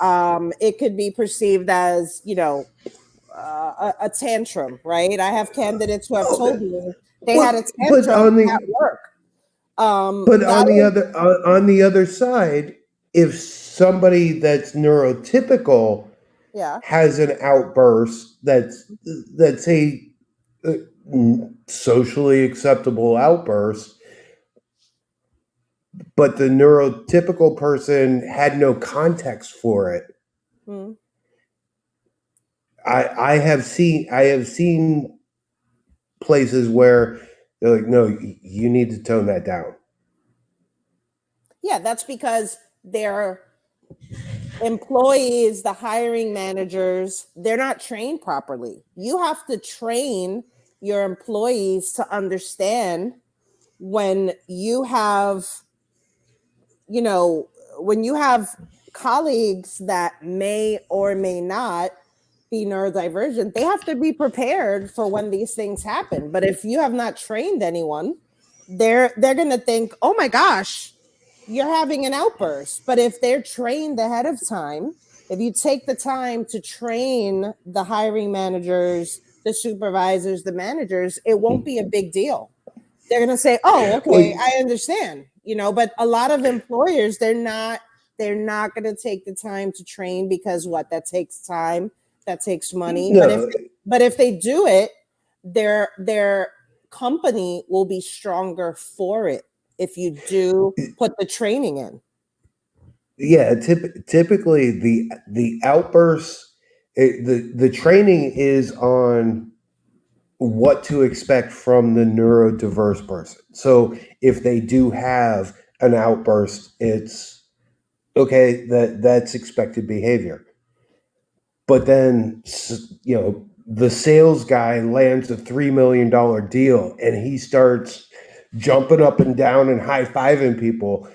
It could be perceived as, a tantrum, right? I have candidates who have told me they had a but tantrum at work. But on the other side, if somebody that's neurotypical Yeah. has an outburst that's a socially acceptable outburst, but the neurotypical person had no context for it. Hmm. I have seen places where they're like, no, you need to tone that down. Yeah, that's because their employees, the hiring managers, they're not trained properly. You have to train your employees to understand when you have, you know, when you have colleagues that may or may not be neurodivergent, they have to be prepared for when these things happen. But if you have not trained anyone, they're going to think, "Oh my gosh, you're having an outburst." But if they're trained ahead of time, if you take the time to train the hiring managers, the supervisors, the managers, it won't be a big deal. They're going to say, "Oh, okay, I understand." But a lot of employers, they're not going to take the time to train because that takes time, that takes money. No. But if they do it, their company will be stronger for it if you do put the training in. Yeah, typically the outbursts, the training is on what to expect from the neurodiverse person. So if they do have an outburst, it's okay, that's expected behavior. But then, the sales guy lands a $3 million deal and he starts jumping up and down and high-fiving people.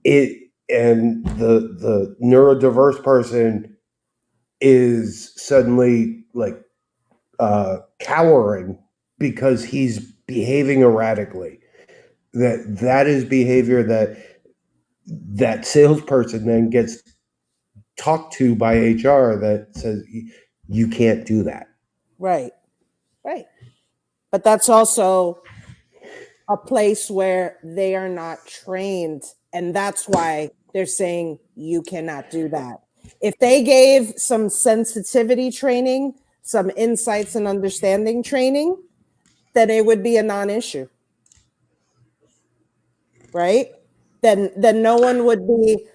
And the neurodiverse person is suddenly like cowering because he's behaving erratically. That is behavior that salesperson then gets talked to by HR that says you can't do that. Right. But that's also a place where they are not trained, and that's why they're saying you cannot do that. If they gave some sensitivity training, some insights and understanding training, then it would be a non-issue, right? Then no one would be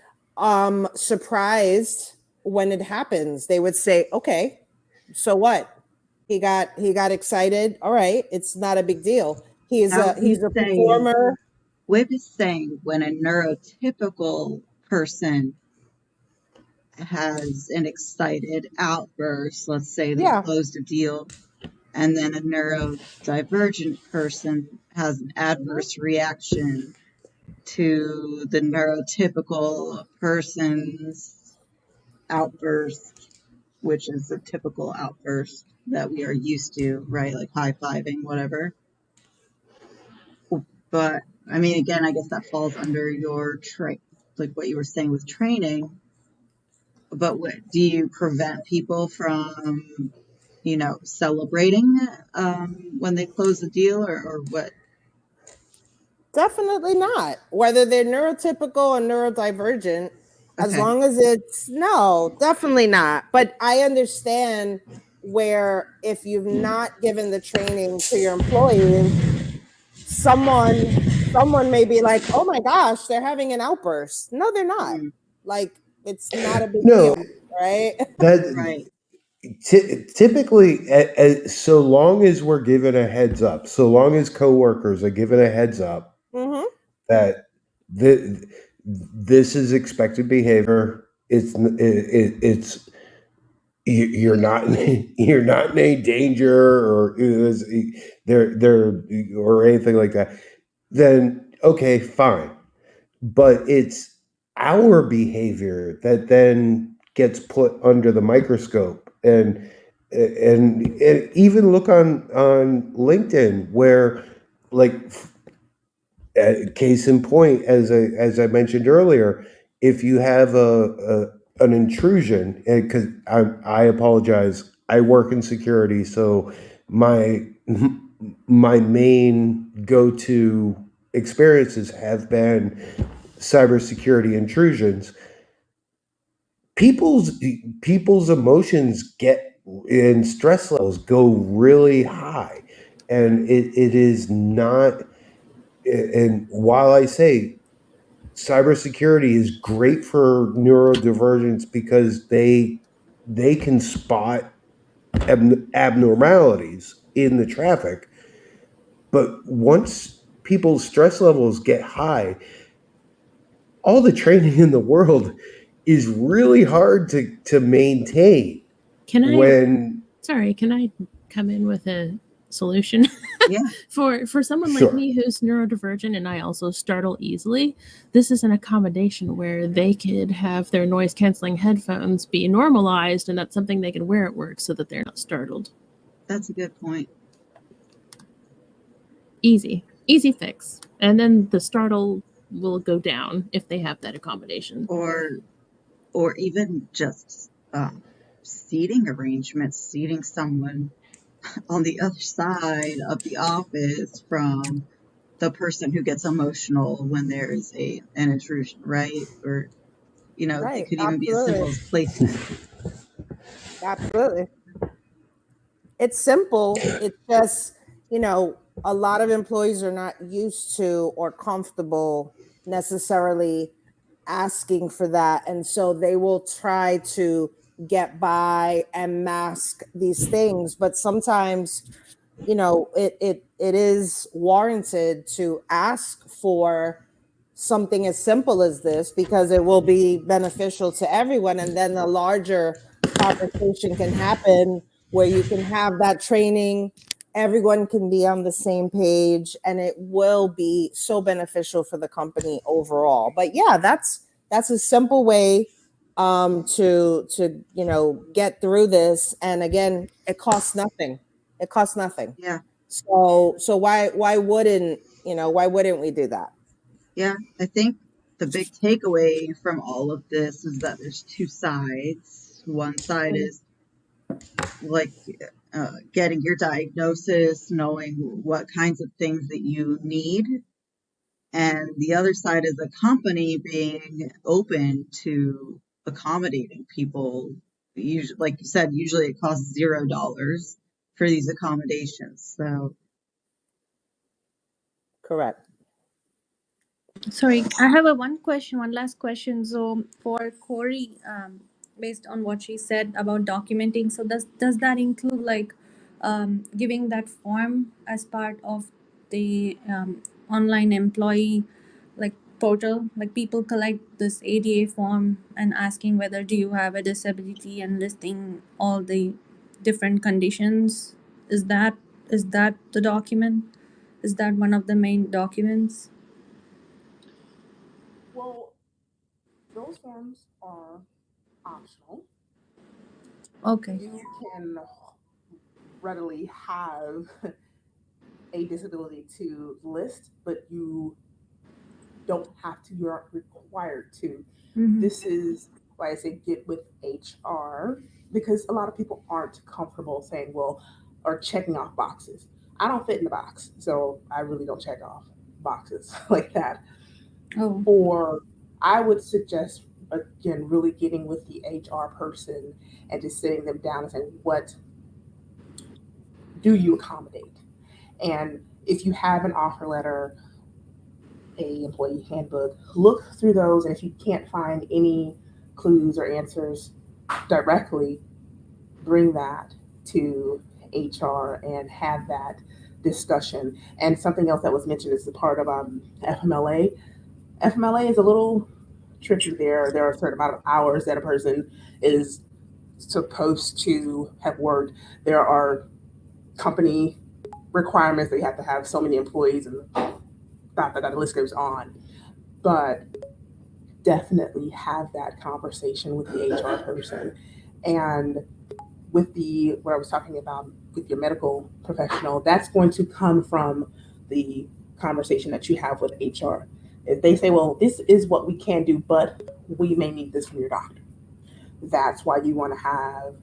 surprised when it happens. They would say, "Okay, so what? He got excited. All right, it's not a big deal. He's a performer." Wib is saying when a neurotypical person has an excited outburst, let's say they closed a deal, and then a neurodivergent person has an adverse reaction to the neurotypical person's outburst, which is a typical outburst that we are used to, right? Like high-fiving, whatever. But I mean, again, I guess that falls under your like what you were saying with training. But do you prevent people from, celebrating when they close the deal, or what? Definitely not. Whether they're neurotypical or neurodivergent, as long as no, definitely not. But I understand where if you've not given the training to your employees, someone may be like, "Oh my gosh, they're having an outburst." No, they're not. Like, it's not a big deal, right? Right. Typically, so long as we're given a heads up, so long as coworkers are given a heads up that this is expected behavior, it's you're not in a danger or there or anything like that, then okay, fine. But it's our behavior that then gets put under the microscope, and even look on LinkedIn where, like, case in point, as I mentioned earlier, if you have an intrusion, because I apologize, I work in security, so my main go-to experiences have been cybersecurity intrusions. People's emotions and stress levels go really high, and it is not. And while I say cybersecurity is great for neurodivergence because they can spot abnormalities, in the traffic. But once people's stress levels get high, all the training in the world is really hard to maintain. Can I when can I come in with a solution? Yeah. For someone Sure. like me who's neurodivergent and I also startle easily, this is an accommodation where they could have their noise canceling headphones be normalized, and that's something they can wear at work so that they're not startled. That's a good point. Easy fix, and then the startle will go down if they have that accommodation. Or even just seating arrangements, seating someone on the other side of the office from the person who gets emotional when there's an intrusion, right? Or, Right. it could even be as simple as placement. Absolutely. It's simple. It's just, a lot of employees are not used to or comfortable necessarily asking for that. And so they will try to get by and mask these things. But sometimes, it is warranted to ask for something as simple as this because it will be beneficial to everyone. And then a larger conversation can happen where you can have that training, everyone can be on the same page, and it will be so beneficial for the company overall. But yeah, that's a simple way to get through this. And again, it costs nothing. Yeah. So why wouldn't we do that? Yeah. I think the big takeaway from all of this is that there's two sides. One side is like getting your diagnosis, knowing what kinds of things that you need. And the other side is a company being open to accommodating people. Usually, like you said, usually it costs $0 for these accommodations. So, Correct. Sorry, I have one last question. So for Corey, based on what she said about documenting, so does that include like giving that form as part of the online employee like portal? Like people collect this ADA form and asking whether do you have a disability and listing all the different conditions. Is that the document? Is that one of the main documents? Well, those forms are optional. Okay. You can readily have a disability to list, but you don't have to, you aren't required to. Mhm. This is why I say get with HR, because a lot of people aren't comfortable saying, well, or checking off boxes. I don't fit in the box, so I really don't check off boxes like that. Oh. Or I would suggest, again, really getting with the HR person and just sitting them down and saying, what do you accommodate? And if you have an offer letter, a employee handbook, look through those, and if you can't find any clues or answers directly, bring that to HR and have that discussion. And something else that was mentioned is a part of FMLA. FMLA is a little tricky there. There are a certain amount of hours that a person is supposed to have worked. There are company requirements that you have to have so many employees, and the list goes on. But definitely have that conversation with the HR person. And with what I was talking about with your medical professional, that's going to come from the conversation that you have with HR. If they say, well, this is what we can do, but we may need this from your doctor. That's why you want to have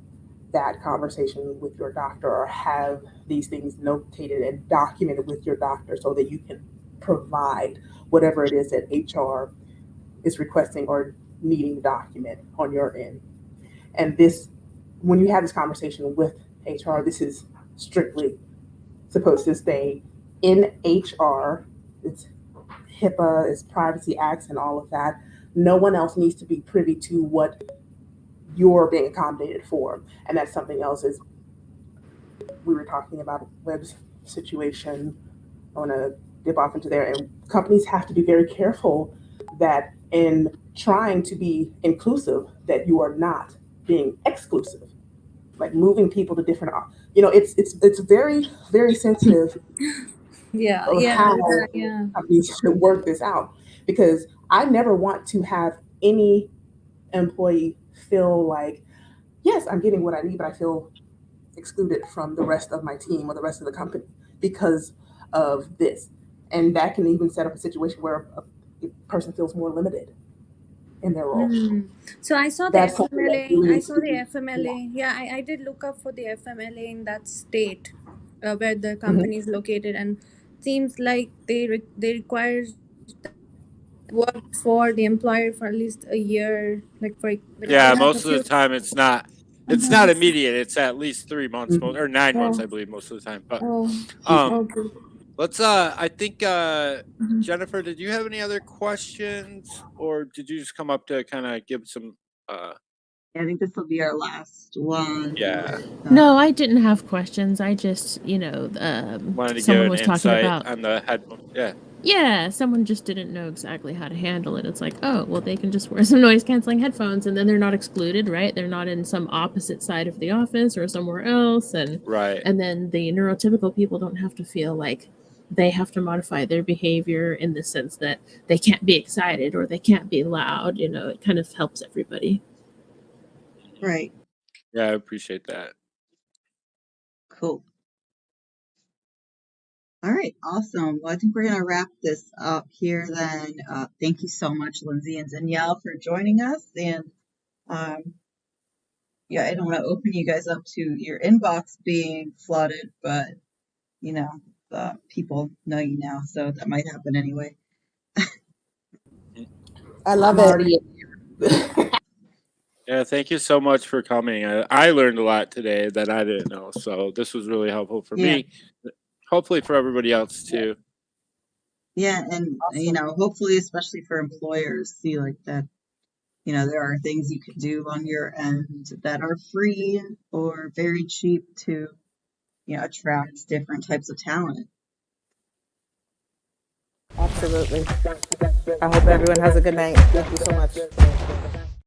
that conversation with your doctor, or have these things notated and documented with your doctor so that you can provide whatever it is that HR is requesting or needing to document on your end. And this, when you have this conversation with HR, this is strictly supposed to stay in HR. It's HIPAA, it's Privacy Acts, and all of that. No one else needs to be privy to what you're being accommodated for. And that's something else is we were talking about Webb's situation. I want to dip off into there. And companies have to be very careful that in trying to be inclusive, that you are not being exclusive, like moving people to different, it's very, very sensitive Yeah, of yeah, how yeah, yeah. companies should work this out, because I never want to have any employee feel like, yes, I'm getting what I need, but I feel excluded from the rest of my team or the rest of the company because of this. And that can even set up a situation where a person feels more limited in their role. Hmm. So I saw the That's something that FMLA. really I needs saw to the be. FMLA. Yeah, I did look up for the FMLA in that state where the Mhm. company is located, and seems like they require work for the employer for at least a year, like for Yeah, like a most of the few. time it's not Uh-huh. immediate. It's at least 3 months, or 9 months, I Oh, believe, most of the time. But oh, um, okay. let's I think Mhm. Jennifer, did you have any other questions, or did you just come up to kind of give some I think this will be our last one. yeah, No, I didn't have questions. I just, wanted to give someone an was talking insight about, on the headphone? Yeah. yeah, someone just didn't know exactly how to handle it. It's like, oh, well, they can just wear some noise canceling headphones and then they're not excluded, right? They're not in some opposite side of the office or somewhere else. Right. And then the neurotypical people don't have to feel like they have to modify their behavior in the sense that they can't be excited or they can't be loud. It kind of helps everybody. Right. Yeah, I appreciate that. Cool. All right. Awesome. Well, I think we're going to wrap this up here then. Thank you so much, Lindsay and Danielle, for joining us. And yeah, I don't want to open you guys up to your inbox being flooded, but people know you now, so that might happen anyway. I love I'm it. already. Yeah, thank you so much for coming. I learned a lot today that I didn't know, so this was really helpful for Yeah. me. Hopefully for everybody else too. Yeah, and hopefully, especially for employers, see like that. There are things you can do on your end that are free or very cheap to, attract different types of talent. Absolutely. I hope everyone has a good night. Thank you so much.